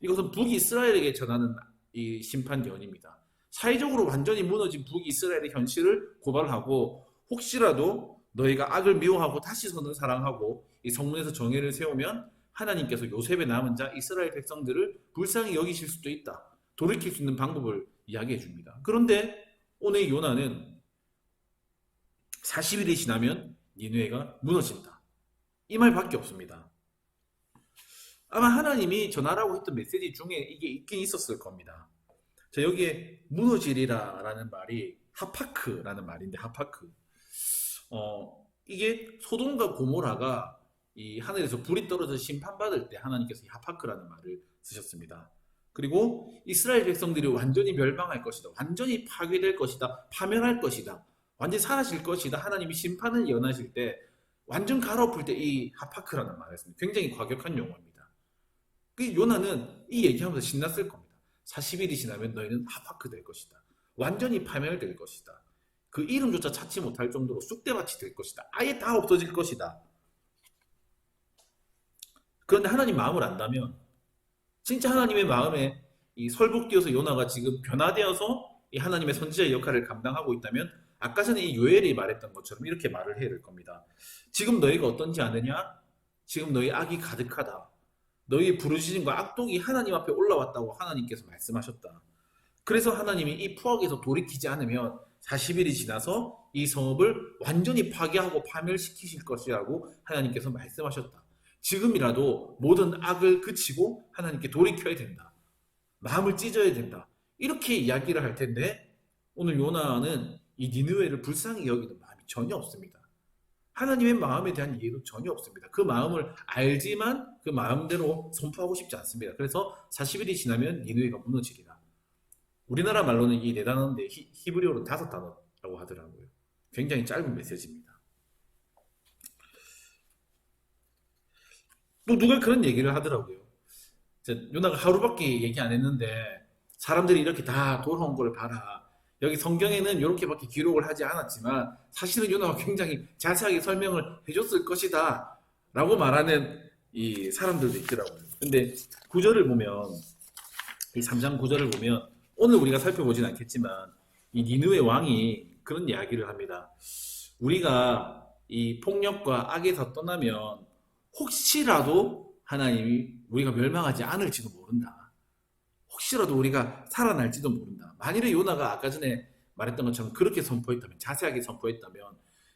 [SPEAKER 1] 이것은 북이스라엘에게 전하는 이 심판 예언입니다. 사회적으로 완전히 무너진 북이스라엘의 현실을 고발하고, 혹시라도 너희가 악을 미워하고 다시 선을 사랑하고 이 성문에서 정의를 세우면 하나님께서 요셉의 남은 자 이스라엘 백성들을 불쌍히 여기실 수도 있다. 돌이킬 수 있는 방법을 이야기해 줍니다. 그런데 오늘 요나는 40일이 지나면 니느웨가 무너진다. 이 말밖에 없습니다. 아마 하나님이 전하라고 했던 메시지 중에 이게 있긴 있었을 겁니다. 자, 여기에 무너지리라 라는 말이 하파크라는 말인데, 하파크. 이게 소돔과 고모라가 이 하늘에서 불이 떨어져 심판받을 때 하나님께서 이 하파크라는 말을 쓰셨습니다. 그리고 이스라엘 백성들이 완전히 멸망할 것이다. 완전히 파괴될 것이다. 파멸할 것이다. 완전히 사라질 것이다. 하나님이 심판을 예언하실 때 완전 갈아엎을 때 이 하파크라는 말을 했습니다. 굉장히 과격한 용어입니다. 그 요나는 이 얘기하면서 신났을 겁니다. 40일이 지나면 너희는 하파크 될 것이다. 완전히 파멸될 것이다. 그 이름조차 찾지 못할 정도로 쑥대밭이 될 것이다. 아예 다 없어질 것이다. 그런데 하나님 마음을 안다면, 진짜 하나님의 마음에 이 설복되어서 요나가 지금 변화되어서 이 하나님의 선지자의 역할을 감당하고 있다면, 아까 전에 이 요엘이 말했던 것처럼 이렇게 말을 해야 될 겁니다. 지금 너희가 어떤지 아느냐? 지금 너희 악이 가득하다. 너희의 부르짖음과 악독이 하나님 앞에 올라왔다고 하나님께서 말씀하셨다. 그래서 하나님이 이 포악에서 돌이키지 않으면 40일이 지나서 이 성읍을 완전히 파괴하고 파멸시키실 것이라고 하나님께서 말씀하셨다. 지금이라도 모든 악을 그치고 하나님께 돌이켜야 된다. 마음을 찢어야 된다. 이렇게 이야기를 할 텐데, 오늘 요나는 이 니느웨를 불쌍히 여기는 마음이 전혀 없습니다. 하나님의 마음에 대한 이해도 전혀 없습니다. 그 마음을 알지만 그 마음대로 선포하고 싶지 않습니다. 그래서 40일이 지나면 니느웨가 무너지리라. 우리나라 말로는 이 네 단어인데 히브리어로 5단어라고 하더라고요. 굉장히 짧은 메시지입니다. 또 누가 그런 얘기를 하더라고요. 요나가 하루밖에 얘기 안 했는데 사람들이 이렇게 다 돌아온 걸 봐라. 여기 성경에는 이렇게밖에 기록을 하지 않았지만 사실은 요나가 굉장히 자세하게 설명을 해줬을 것이다 라고 말하는 이 사람들도 있더라고요. 근데 구절을 보면 이 3장 9절을 보면 오늘 우리가 살펴보진 않겠지만 이 니느웨 왕이 그런 이야기를 합니다. 우리가 이 폭력과 악에서 떠나면 혹시라도 하나님이 우리가 멸망하지 않을지도 모른다. 혹시라도 우리가 살아날지도 모른다. 만일에 요나가 아까 전에 말했던 것처럼 그렇게 선포했다면, 자세하게 선포했다면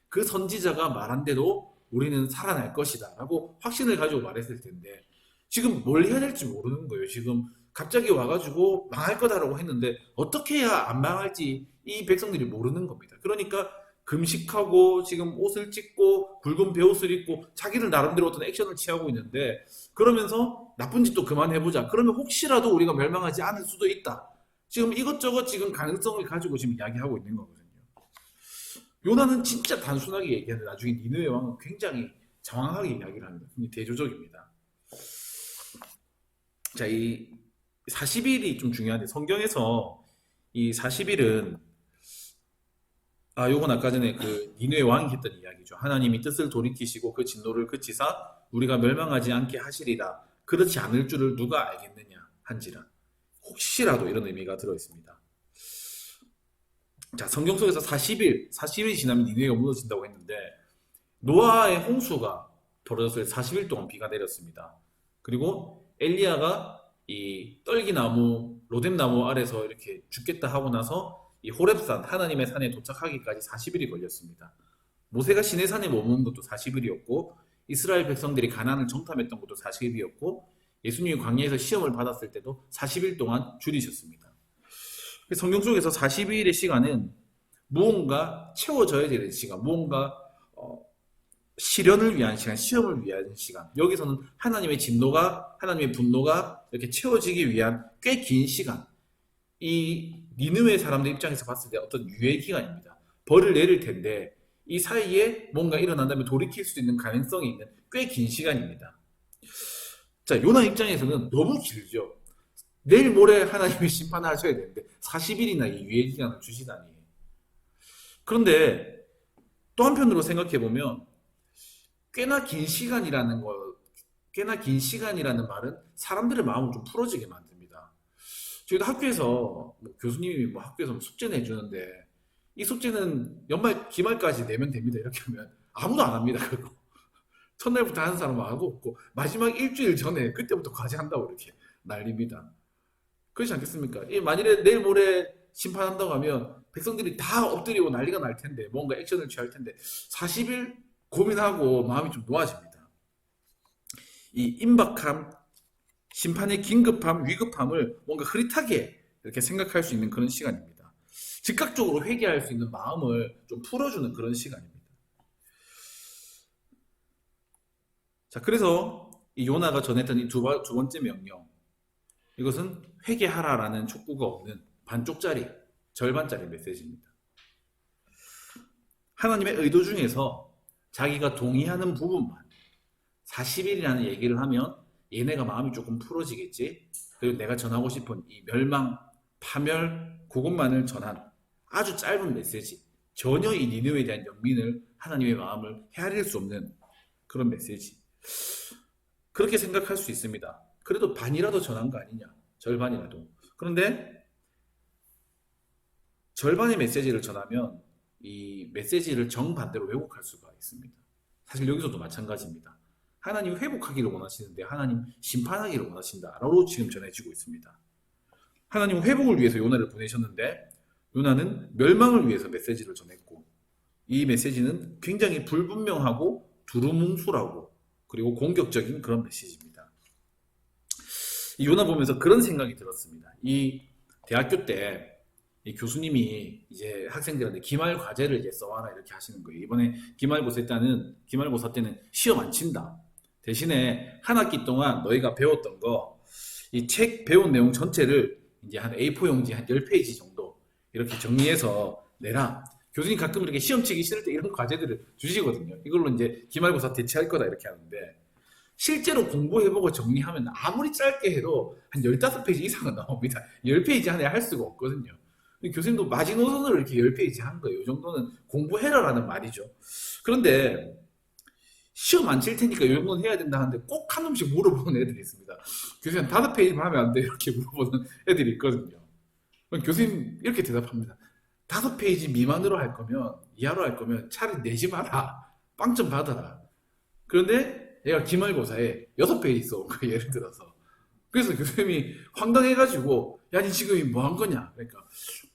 [SPEAKER 1] 그 선지자가 말한 대로 우리는 살아날 것이다 라고 확신을 가지고 말했을 텐데 지금 뭘 해야 될지 모르는 거예요. 지금 갑자기 와가지고 망할 거다라고 했는데 어떻게 해야 안 망할지 이 백성들이 모르는 겁니다. 그러니까 금식하고 지금 옷을 찢고 붉은 베옷을 입고 자기들 나름대로 어떤 액션을 취하고 있는데 그러면서 나쁜 짓도 그만해보자. 그러면 혹시라도 우리가 멸망하지 않을 수도 있다. 지금 이것저것 지금 가능성을 가지고 지금 이야기하고 있는 거거든요. 요나는 진짜 단순하게 얘기하는데 나중에 니느웨 왕은 굉장히 장황하게 이야기를 합니다. 굉장히 대조적입니다. 자, 이 40일이 좀 중요한데 성경에서 이 40일은 요건 아까 전에 그 니느웨 왕이 했던 이야기죠. 하나님이 뜻을 돌이키시고 그 진노를 그치사 우리가 멸망하지 않게 하시리라. 그렇지 않을 줄을 누가 알겠느냐 한지라. 혹시라도 이런 의미가 들어 있습니다. 자, 성경 속에서 40일이 지나면 니느웨가 무너진다고 했는데 노아의 홍수가 벌어졌을 때 40일 동안 비가 내렸습니다. 그리고 엘리야가 이 떨기나무, 로뎀나무 아래서 이렇게 죽겠다 하고 나서 이 호렙산, 하나님의 산에 도착하기까지 40일이 걸렸습니다. 모세가 시내산에 머무는 것도 40일이었고 이스라엘 백성들이 가나안을 정탐했던 것도 40일이었고 예수님이 광야에서 시험을 받았을 때도 40일 동안 줄이셨습니다. 성경 속에서 40일의 시간은 무언가 채워져야 되는 시간, 무언가 실현을 위한 시간, 시험을 위한 시간. 여기서는 하나님의 진노가, 하나님의 분노가 이렇게 채워지기 위한 꽤 긴 시간. 이 니느웨 사람들 입장에서 봤을 때 어떤 유예 기간입니다. 벌을 내릴 텐데 이 사이에 뭔가 일어난다면 돌이킬 수 있는 가능성이 있는 꽤 긴 시간입니다. 자, 요나 입장에서는 너무 길죠. 내일 모레 하나님이 심판하셔야 되는데 40일이나 이 유예 기간을 주시다니. 그런데 또 한편으로 생각해 보면 꽤나 긴 시간이라는 말은 사람들의 마음을 좀 풀어지게 만듭니다. 저희도 학교에서 교수님이 학교에서 숙제 내주는데 이 숙제는 연말 기말까지 내면 됩니다. 이렇게 하면 아무도 안 합니다. 그거 첫날부터 하는 사람은 아무도 없고 마지막 일주일 전에 그때부터 과제한다고 이렇게 난립니다. 그렇지 않겠습니까? 만일에 내일 모레 심판한다고 하면 백성들이 다 엎드리고 난리가 날 텐데 뭔가 액션을 취할 텐데 40일 고민하고 마음이 좀 놓아집니다. 이 임박함, 심판의 긴급함, 위급함을 뭔가 흐릿하게 이렇게 생각할 수 있는 그런 시간입니다. 즉각적으로 회개할 수 있는 마음을 좀 풀어주는 그런 시간입니다. 자, 그래서 이 요나가 전했던 이 두 번째 명령, 이것은 회개하라라는 촉구가 없는 반쪽짜리, 절반짜리 메시지입니다. 하나님의 의도 중에서 자기가 동의하는 부분만 40일이라는 얘기를 하면 얘네가 마음이 조금 풀어지겠지. 그리고 내가 전하고 싶은 이 멸망, 파멸 그것만을 전한 아주 짧은 메시지. 전혀 이 니느웨에 대한 연민을 하나님의 마음을 헤아릴 수 없는 그런 메시지. 그렇게 생각할 수 있습니다. 그래도 반이라도 전한 거 아니냐. 절반이라도. 그런데 절반의 메시지를 전하면 이 메시지를 정반대로 왜곡할 수가 있습니다. 사실 여기서도 마찬가지입니다. 하나님 회복하기를 원하시는데 하나님 심판하기를 원하신다라고 지금 전해지고 있습니다. 하나님은 회복을 위해서 요나를 보내셨는데 요나는 멸망을 위해서 메시지를 전했고 이 메시지는 굉장히 불분명하고 두루뭉술하고 그리고 공격적인 그런 메시지입니다. 이 요나 보면서 그런 생각이 들었습니다. 이 대학교 때 이 교수님이 이제 학생들한테 기말 과제를 이제 써와라 이렇게 하시는 거예요. 이번에 기말고사 때는 시험 안 친다. 대신에 한 학기 동안 너희가 배웠던 거, 이 책 배운 내용 전체를 이제 한 A4 용지 한 10페이지 정도 이렇게 정리해서 내라. 교수님 가끔 이렇게 시험 치기 싫을 때 이런 과제들을 주시거든요. 이걸로 이제 기말고사 대체할 거다 이렇게 하는데 실제로 공부해보고 정리하면 아무리 짧게 해도 한 15페이지 이상은 나옵니다. 10페이지 안에 할 수가 없거든요. 교수님도 마지노선으로 이렇게 10페이지 한 거예요. 이 정도는 공부해라라는 말이죠. 그런데 시험 안 칠 테니까 이런 건 해야 된다 하는데 꼭 한 놈씩 물어보는 애들이 있습니다. 교수님 5페이지만 하면 안 돼 이렇게 물어보는 애들이 있거든요. 그럼 교수님 이렇게 대답합니다. 5페이지 미만으로 할 거면 이하로 할 거면 차라리 내지 마라. 빵점 받아라. 그런데 얘가 기말고사에 6페이지 써온 거예요. 예를 들어서. 그래서 교수님이 황당해가지고 야 니 지금 뭐 한 거냐. 그러니까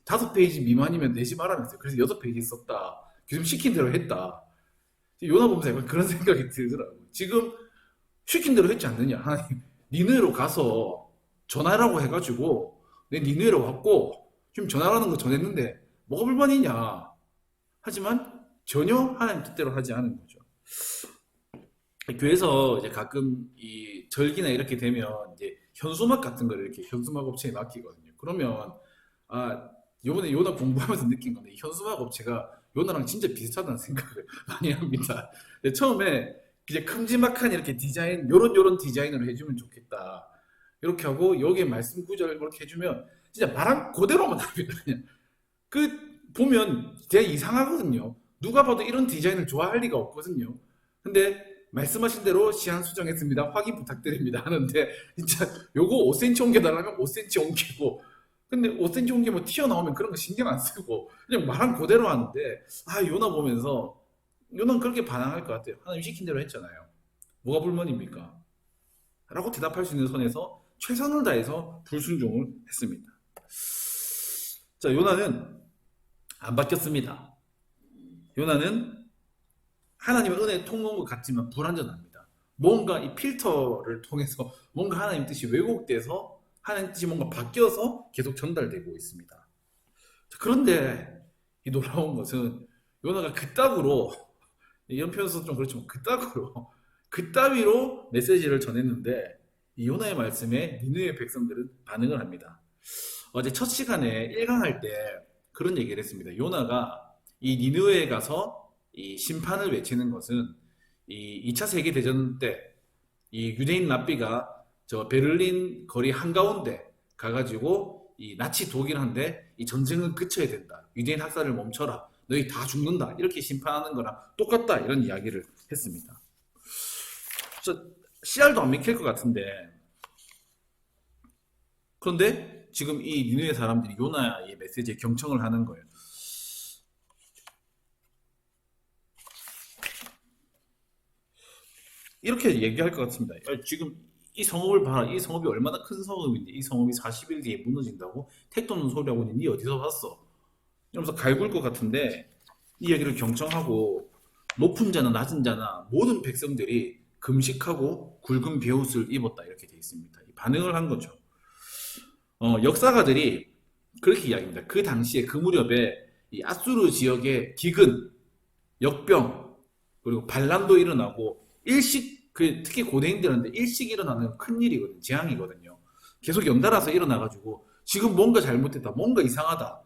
[SPEAKER 1] 5페이지 미만이면 내지 말라면서요. 그래서 6페이지 썼다. 교수님 시킨 대로 했다. 요나 보면서 약간 그런 생각이 들더라고요. 지금 시킨 대로 했지 않느냐. 하나님, 니네로 가서 전화라고 해가지고 내 니네로 왔고 지금 전화라는 거 전했는데 뭐가 불만이냐. 하지만 전혀 하나님 뜻대로 하지 않은 거죠. 교회에서 이제 가끔 이 절기나 이렇게 되면 이제 현수막 같은 거를 이렇게 현수막 업체에 맡기거든요. 그러면 요번에 요나 공부하면서 느낀 건데 이 현수막 업체가 요나랑 진짜 비슷하다는 생각을 많이 합니다. 처음에 이제 큼지막한 이렇게 디자인 요런 디자인으로 해주면 좋겠다. 이렇게 하고 여기에 말씀 구절 이렇게 해주면 진짜 말한 그대로만 합니다. 그냥 보면 되게 이상하거든요. 누가 봐도 이런 디자인을 좋아할 리가 없거든요. 근데 말씀하신 대로 시한 수정했습니다. 확인 부탁드립니다. 하는데 진짜 요거 5cm 옮겨달라면 5cm 옮기고 근데 5cm 옮기면 튀어나오면 그런 거 신경 안 쓰고 그냥 말한 그대로 하는데 요나 보면서 요나는 그렇게 반항할 것 같아요. 하나님 시킨 대로 했잖아요. 뭐가 불만입니까? 라고 대답할 수 있는 선에서 최선을 다해서 불순종을 했습니다. 자, 요나는 안 바뀌었습니다. 요나는 하나님의 은혜의 통로인 것 같지만 불완전합니다. 뭔가 이 필터를 통해서 뭔가 하나님 뜻이 왜곡돼서 하나님 뜻이 뭔가 바뀌어서 계속 전달되고 있습니다. 그런데 이 놀라운 것은 요나가 그따구로 이런 표현 써서 좀 그렇지만 그따위로 메시지를 전했는데 이 요나의 말씀에 니느웨 백성들은 반응을 합니다. 어제 첫 시간에 1강할 때 그런 얘기를 했습니다. 요나가 이 니느웨에 가서 이 심판을 외치는 것은 이 2차 세계대전 때 이 유대인 랍비가 저 베를린 거리 한가운데 가가지고 이 나치 독일한테 이 전쟁은 그쳐야 된다. 유대인 학살을 멈춰라. 너희 다 죽는다. 이렇게 심판하는 거랑 똑같다. 이런 이야기를 했습니다. 씨알도 안 믿길 것 같은데 그런데 지금 이 니느웨 사람들이 요나의 메시지에 경청을 하는 거예요. 이렇게 얘기할 것 같습니다. 지금 이 성읍을 봐라. 이 성읍이 얼마나 큰 성읍인데 이 성읍이 40일 뒤에 무너진다고 택도 없는 소리하고 있니? 네 어디서 봤어? 이러면서 갈굴 것 같은데 이 얘기를 경청하고 높은 자나 낮은 자나 모든 백성들이 금식하고 굵은 베옷을 입었다 이렇게 되어 있습니다. 반응을 한 거죠. 역사가들이 그렇게 이야기합니다. 그 당시에 그 무렵에 이 아수르 지역의 기근, 역병 그리고 반란도 일어나고 일식 특히 고대인들한테 일식 일어나는 큰 일이거든요. 재앙이거든요. 계속 연달아서 일어나가지고 지금 뭔가 잘못됐다, 뭔가 이상하다,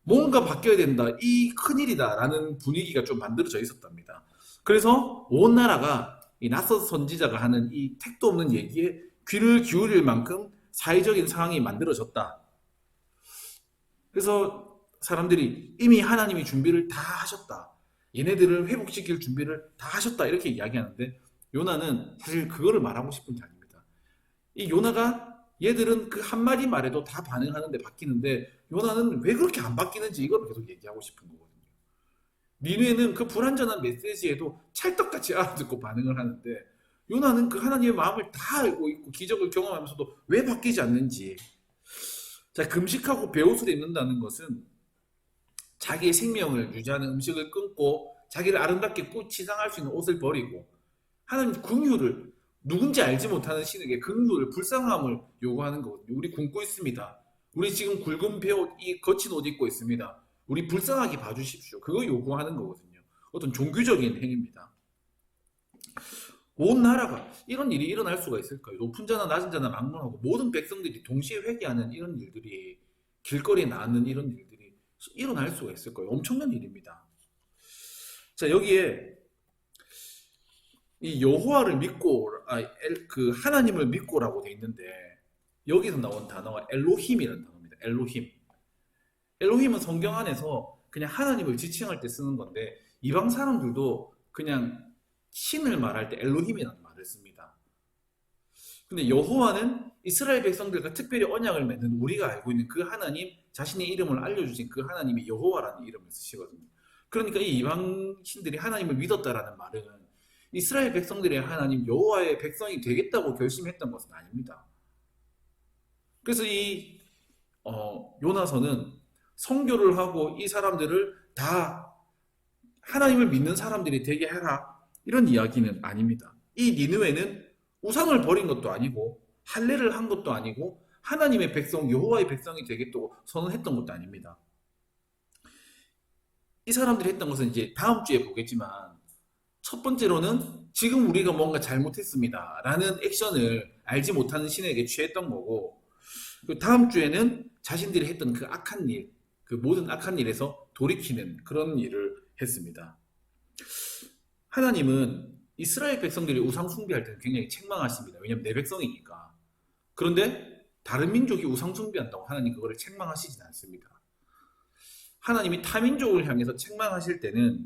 [SPEAKER 1] 뭔가 바뀌어야 된다, 이 큰일이다 라는 분위기가 좀 만들어져 있었답니다. 그래서 온 나라가 이 낯선 선지자가 하는 이 택도 없는 얘기에 귀를 기울일 만큼 사회적인 상황이 만들어졌다. 그래서 사람들이 이미 하나님이 준비를 다 하셨다. 얘네들을 회복시킬 준비를 다 하셨다. 이렇게 이야기하는데 요나는 사실 그거를 말하고 싶은 게 아닙니다. 이 요나가 얘들은 그 한마디 말에도 다 반응하는데 바뀌는데 요나는 왜 그렇게 안 바뀌는지 이걸 계속 얘기하고 싶은 거거든요. 니느웨는 그 불완전한 메시지에도 찰떡같이 알아듣고 반응을 하는데 요나는 그 하나님의 마음을 다 알고 있고 기적을 경험하면서도 왜 바뀌지 않는지. 자, 금식하고 베옷을 입는다는 것은 자기의 생명을 유지하는 음식을 끊고 자기를 아름답게 치장할 수 있는 옷을 버리고 하나님 긍휼을 누군지 알지 못하는 신에게 긍휼을 불쌍함을 요구하는 거거든요. 우리 굶고 있습니다. 우리 지금 굵은 베옷 이 거친 옷 입고 있습니다. 우리 불쌍하게 봐주십시오. 그거 요구하는 거거든요. 어떤 종교적인 행위입니다. 온 나라가 이런 일이 일어날 수가 있을까요? 높은 자나 낮은 자나 막론하고 모든 백성들이 동시에 회개하는 이런 일들이 길거리에 나앉는 이런 일들이 일어날 수가 있을까요? 엄청난 일입니다. 자, 여기에 이 여호와를 믿고 그 하나님을 믿고라고 돼 있는데 여기서 나온 단어가 엘로힘이라는 단어입니다. 엘로힘. 엘로힘은 성경 안에서 그냥 하나님을 지칭할 때 쓰는 건데 이방 사람들도 그냥 신을 말할 때 엘로힘이라는 말을 씁니다. 근데 여호와는 이스라엘 백성들과 특별히 언약을 맺는 우리가 알고 있는 그 하나님, 자신의 이름을 알려주신 그 하나님이 여호와라는 이름을 쓰시거든요. 그러니까 이 이방 신들이 하나님을 믿었다라는 말은 이스라엘 백성들의 하나님 여호와의 백성이 되겠다고 결심했던 것은 아닙니다. 그래서 이 요나서는 선교를 하고 이 사람들을 다 하나님을 믿는 사람들이 되게 해라, 이런 이야기는 아닙니다. 이 니느웨는 우상을 버린 것도 아니고 할례를 한 것도 아니고 하나님의 백성, 여호와의 백성이 되겠다고 선언했던 것도 아닙니다. 이 사람들이 했던 것은 이제 다음 주에 보겠지만, 첫 번째로는 지금 우리가 뭔가 잘못했습니다 라는 액션을 알지 못하는 신에게 취했던 거고, 그 다음 주에는 자신들이 했던 그 악한 일, 그 모든 악한 일에서 돌이키는 그런 일을 했습니다. 하나님은 이스라엘 백성들이 우상 숭배할 때는 굉장히 책망하십니다. 왜냐하면 내 백성이니까. 그런데 다른 민족이 우상 숭배한다고 하나님 그거를 책망하시진 않습니다. 하나님이 타민족을 향해서 책망하실 때는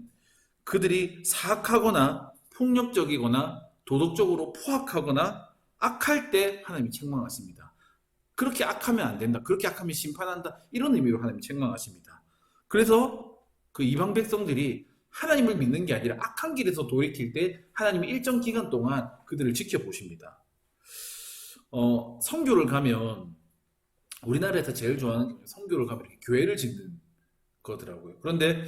[SPEAKER 1] 그들이 사악하거나 폭력적이거나 도덕적으로 포악하거나 악할 때 하나님이 책망하십니다. 그렇게 악하면 안 된다, 그렇게 악하면 심판한다, 이런 의미로 하나님이 책망하십니다. 그래서 그 이방 백성들이 하나님을 믿는 게 아니라 악한 길에서 돌이킬 때 하나님이 일정 기간 동안 그들을 지켜보십니다. 선교를 가면, 우리나라에서 제일 좋아하는 게 선교를 가면 이렇게 교회를 짓는 거더라고요. 그런데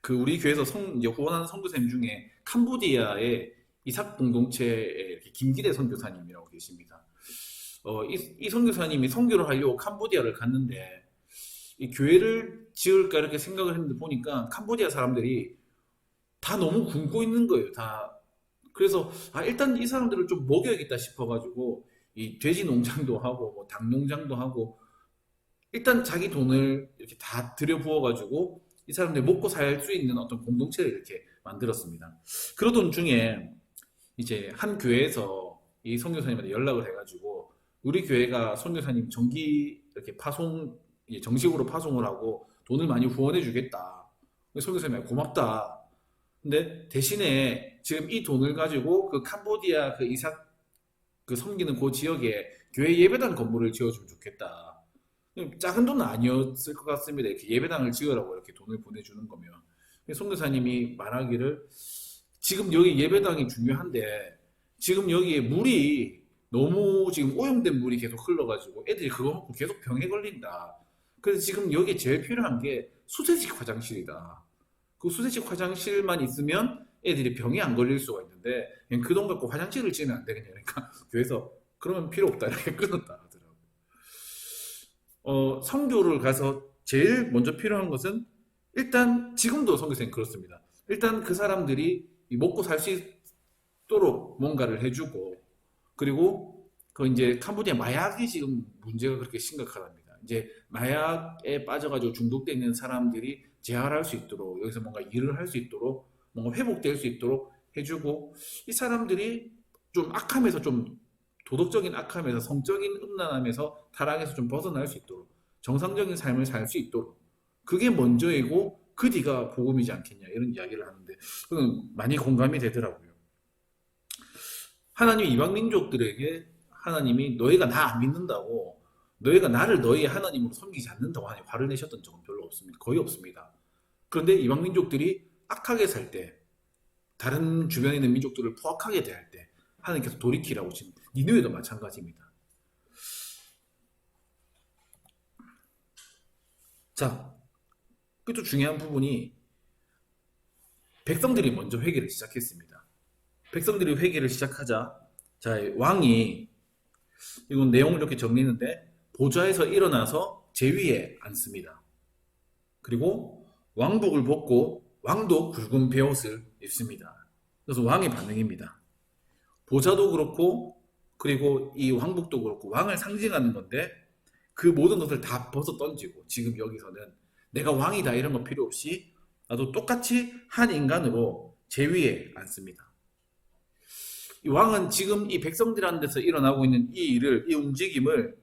[SPEAKER 1] 그 우리 교회에서 이제 후원하는 선교사님 중에 캄보디아의 이삭 공동체의 이렇게 김기대 선교사님이라고 계십니다. 이 선교사님이 선교를 하려고 캄보디아를 갔는데 이 교회를 지을까 이렇게 생각을 했는데 보니까 캄보디아 사람들이 다 너무 굶고 있는 거예요. 다. 그래서 일단 이 사람들을 좀 먹여야겠다 싶어가지고 이 돼지 농장도 하고 뭐 닭 농장도 하고 일단 자기 돈을 이렇게 다 들여부어가지고 이 사람들이 먹고 살 수 있는 어떤 공동체를 이렇게 만들었습니다. 그러던 중에 이제 한 교회에서 이 선교사님한테 연락을 해가지고 우리 교회가 선교사님 정기 이렇게 정식으로 파송을 하고 돈을 많이 후원해 주겠다. 선교사님이 고맙다. 근데 대신에 지금 이 돈을 가지고 그 캄보디아 그 이삭 그 섬기는 그 지역에 교회 예배당 건물을 지어주면 좋겠다. 작은 돈은 아니었을 것 같습니다. 이렇게 예배당을 지으라고 이렇게 돈을 보내주는 거면. 선교사님이 말하기를 지금 여기 예배당이 중요한데 지금 여기에 물이 너무 지금 오염된 물이 계속 흘러가지고 애들이 그거 먹고 계속 병에 걸린다. 그래서 지금 여기에 제일 필요한 게 수세식 화장실이다. 그 수세식 화장실만 있으면 애들이 병이 안 걸릴 수가 있는데 그냥 그 돈 갖고 화장실을 지으면 안 되겠냐. 그러니까 교회에서 그러면 필요 없다 이렇게 끊었다 하더라고요. 선교를 가서 제일 먼저 필요한 것은 일단 지금도 선교생이 그렇습니다. 일단 그 사람들이 먹고 살 수 있도록 뭔가를 해주고, 그리고 그 이제 캄보디아 마약이 지금 문제가 그렇게 심각하답니다. 이제 마약에 빠져가지고 중독돼 있는 사람들이 재활할 수 있도록, 여기서 뭔가 일을 할 수 있도록, 뭔가 회복될 수 있도록 해주고, 이 사람들이 좀 악함에서 좀 도덕적인 악함에서 성적인 음란함에서 타락에서 좀 벗어날 수 있도록 정상적인 삶을 살 수 있도록 그게 먼저이고 그 뒤가 복음이지 않겠냐 이런 이야기를 하는데 그건 많이 공감이 되더라고요. 하나님이 이방 민족들에게 하나님이 너희가 나 안 믿는다고 너희가 나를 너희의 하나님으로 섬기지 않는다고 하니 화를 내셨던 적은 별로 없습니다. 거의 없습니다. 그런데 이방 민족들이 악하게 살 때 다른 주변에 있는 민족들을 포악하게 대할 때 하나님께서 돌이키라고 지금 니느웨도 마찬가지입니다. 자, 또 중요한 부분이 백성들이 먼저 회개를 시작했습니다. 백성들이 회개를 시작하자 왕이 이건 내용을 이렇게 정리했는데 보좌에서 일어나서 제위에 앉습니다. 그리고 왕복을 벗고 왕도 굵은 베옷을 입습니다. 그래서 왕의 반응입니다. 보좌도 그렇고 그리고 이 왕복도 그렇고 왕을 상징하는 건데 그 모든 것을 다 벗어 던지고 지금 여기서는 내가 왕이다 이런 거 필요 없이 나도 똑같이 한 인간으로 제위에 앉습니다. 이 왕은 지금 이 백성들하는 데서 일어나고 있는 이 일을, 이 움직임을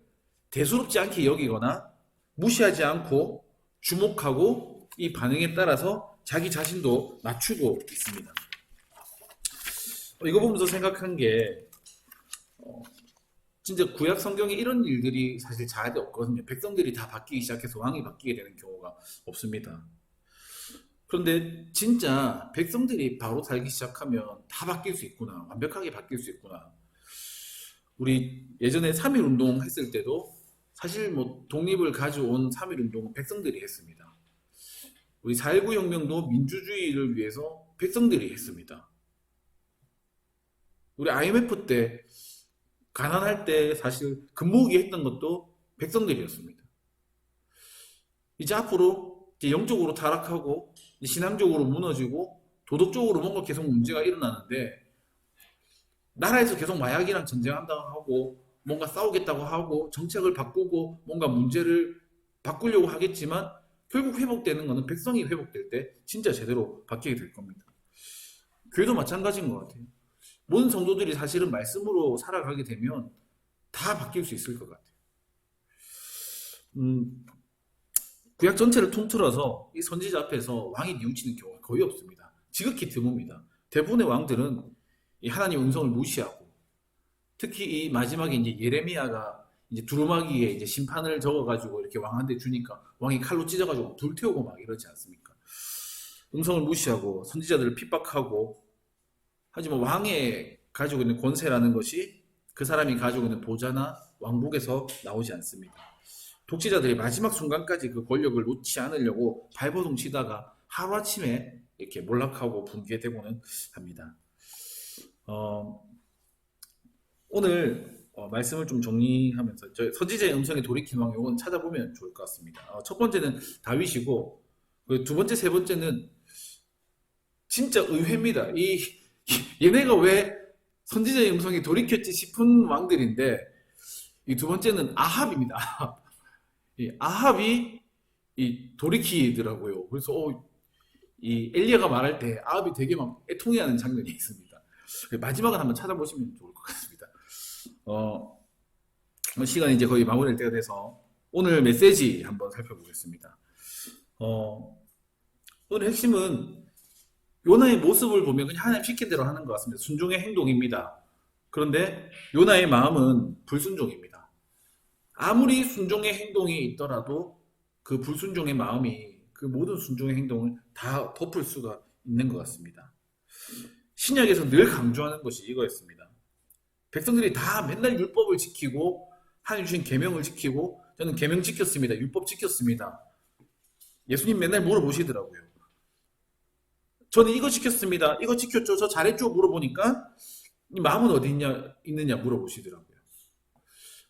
[SPEAKER 1] 대수롭지 않게 여기거나 무시하지 않고 주목하고 이 반응에 따라서 자기 자신도 맞추고 있습니다. 이거 보면서 생각한 게 진짜 구약 성경에 이런 일들이 사실 잘 없거든요. 백성들이 다 바뀌기 시작해서 왕이 바뀌게 되는 경우가 없습니다. 그런데 진짜 백성들이 바로 살기 시작하면 다 바뀔 수 있구나. 완벽하게 바뀔 수 있구나. 우리 예전에 3.1 운동 했을 때도 사실 뭐 독립을 가져온 3.1 운동은 백성들이 했습니다. 우리 4.19 혁명도 민주주의를 위해서 백성들이 했습니다. 우리 IMF 때 가난할 때 사실 금모으기 했던 것도 백성들이었습니다. 이제 앞으로 이제 영적으로 타락하고 신앙적으로 무너지고 도덕적으로 뭔가 계속 문제가 일어나는데 나라에서 계속 마약이랑 전쟁한다고 하고 뭔가 싸우겠다고 하고 정책을 바꾸고 뭔가 문제를 바꾸려고 하겠지만 결국 회복되는 것은 백성이 회복될 때 진짜 제대로 바뀌게 될 겁니다. 교회도 마찬가지인 것 같아요. 모든 성도들이 사실은 말씀으로 살아가게 되면 다 바뀔 수 있을 것 같아요. 구약 전체를 통틀어서 이 선지자 앞에서 왕이 뉘우치는 경우가 거의 없습니다. 지극히 드뭅니다. 대부분의 왕들은 이 하나님 음성을 무시하고 특히 이 마지막에 이제 예레미야가 이제 두루마기에 이제 심판을 적어가지고 이렇게 왕한테 주니까 왕이 칼로 찢어가지고 불태우고 막 이러지 않습니까? 음성을 무시하고 선지자들을 핍박하고 하지만 왕의 가지고 있는 권세라는 것이 그 사람이 가지고 있는 보좌나 왕복에서 나오지 않습니다. 독재자들이 마지막 순간까지 그 권력을 놓지 않으려고 발버둥 치다가 하루아침에 이렇게 몰락하고 붕괴되고는 합니다. 오늘 말씀을 좀 정리하면서 선지자의 음성에 돌이킨 왕 요건 찾아보면 좋을 것 같습니다. 첫 번째는 다윗이고 두 번째, 세 번째는 진짜 의외입니다. 얘네가 왜 선지자의 음성에 돌이켰지 싶은 왕들인데 이 두 번째는 아합입니다. 이 아합이 돌이키더라고요. 그래서 이 엘리야가 말할 때 아합이 되게 막 애통해하는 장면이 있습니다. 마지막은 한번 찾아보시면 좋을 것 같습니다. 시간이 이제 거의 마무리될 때가 돼서 오늘 메시지 한번 살펴보겠습니다. 오늘 핵심은 요나의 모습을 보면 그냥 하나님 시킨 대로 하는 것 같습니다. 순종의 행동입니다. 그런데 요나의 마음은 불순종입니다. 아무리 순종의 행동이 있더라도 그 불순종의 마음이 그 모든 순종의 행동을 다 덮을 수가 있는 것 같습니다. 신약에서 늘 강조하는 것이 이거였습니다. 백성들이 다 맨날 율법을 지키고 하나님 주신 계명을 지키고 저는 계명 지켰습니다. 율법 지켰습니다. 예수님 맨날 물어보시더라고요. 저는 이거 지켰습니다. 이거 지켰죠? 저 잘했죠? 물어보니까 이 마음은 어디 있느냐 물어보시더라고요.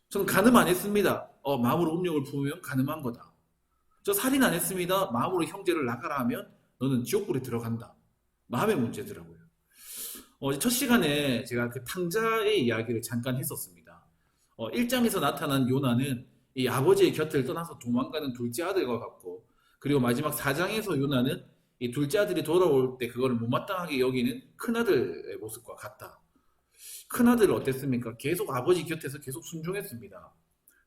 [SPEAKER 1] 저는 간음 안 했습니다. 마음으로 음욕을 품으면 간음한 거다. 저 살인 안 했습니다. 마음으로 형제를 나가라 하면 너는 지옥불에 들어간다. 마음의 문제더라고요. 첫 시간에 제가 그 탕자의 이야기를 잠깐 했었습니다. 1장에서 나타난 요나는 이 아버지의 곁을 떠나서 도망가는 둘째 아들과 같고 그리고 마지막 4장에서 요나는 이 둘째 아들이 돌아올 때 그거를 못마땅하게 여기는 큰아들의 모습과 같다. 큰아들은 어땠습니까? 계속 아버지 곁에서 계속 순종했습니다.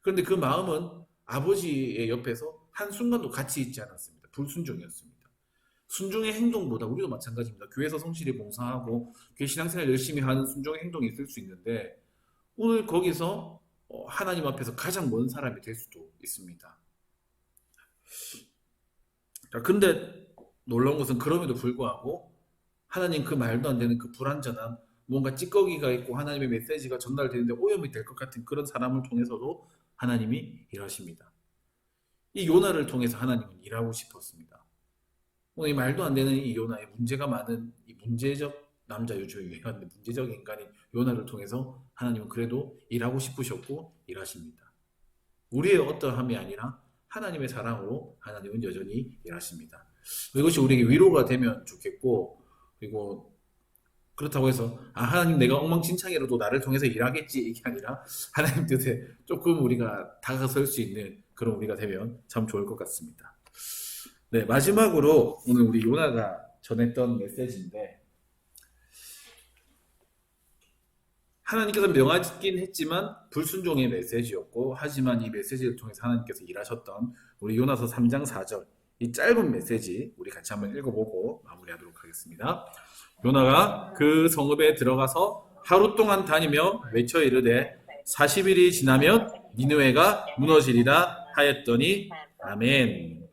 [SPEAKER 1] 그런데 그 마음은 아버지의 옆에서 한순간도 같이 있지 않았습니다. 불순종이었습니다. 순종의 행동보다 우리도 마찬가지입니다. 교회에서 성실히 봉사하고 교회 신앙생활 열심히 하는 순종의 행동이 있을 수 있는데 오늘 거기서 하나님 앞에서 가장 먼 사람이 될 수도 있습니다. 근데 놀라운 것은 그럼에도 불구하고 하나님 그 말도 안 되는 그 불완전한 뭔가 찌꺼기가 있고 하나님의 메시지가 전달되는데 오염이 될 것 같은 그런 사람을 통해서도 하나님이 일하십니다. 이 요나를 통해서 하나님은 일하고 싶었습니다. 오늘 이 말도 안 되는 이 요나의 문제가 많은 이 문제적 남자 요즘에 유행하는 문제적 인간인 요나를 통해서 하나님은 그래도 일하고 싶으셨고 일하십니다. 우리의 어떠함이 아니라 하나님의 사랑으로 하나님은 여전히 일하십니다. 이것이 우리에게 위로가 되면 좋겠고 그리고 그렇다고 해서 하나님 내가 엉망진창이라도 나를 통해서 일하겠지 이게 아니라 하나님 뜻에 조금 우리가 다가설 수 있는 그런 우리가 되면 참 좋을 것 같습니다. 네, 마지막으로 오늘 우리 요나가 전했던 메시지인데 하나님께서 명하긴 했지만 불순종의 메시지였고 하지만 이 메시지를 통해서 하나님께서 일하셨던 우리 요나서 3장 4절 이 짧은 메시지 우리 같이 한번 읽어보고 마무리하도록 하겠습니다. 요나가 그 성읍에 들어가서 하루 동안 다니며 외쳐 이르되 40일이 지나면 니느웨가 무너지리라 하였더니 아멘.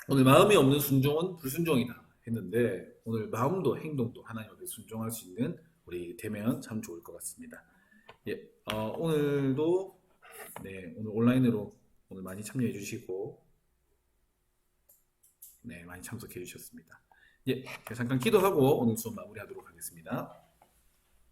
[SPEAKER 1] 오늘 마음이 없는 순종은 불순종이다 했는데 오늘 마음도 행동도 하나님 앞에 순종할 수 있는 우리 되면 참 좋을 것 같습니다. 예, 오늘도 오늘 온라인으로 오늘 많이 참여해 주시고 많이 참석해 주셨습니다. 예, 잠깐 기도하고 오늘 수업 마무리하도록 하겠습니다.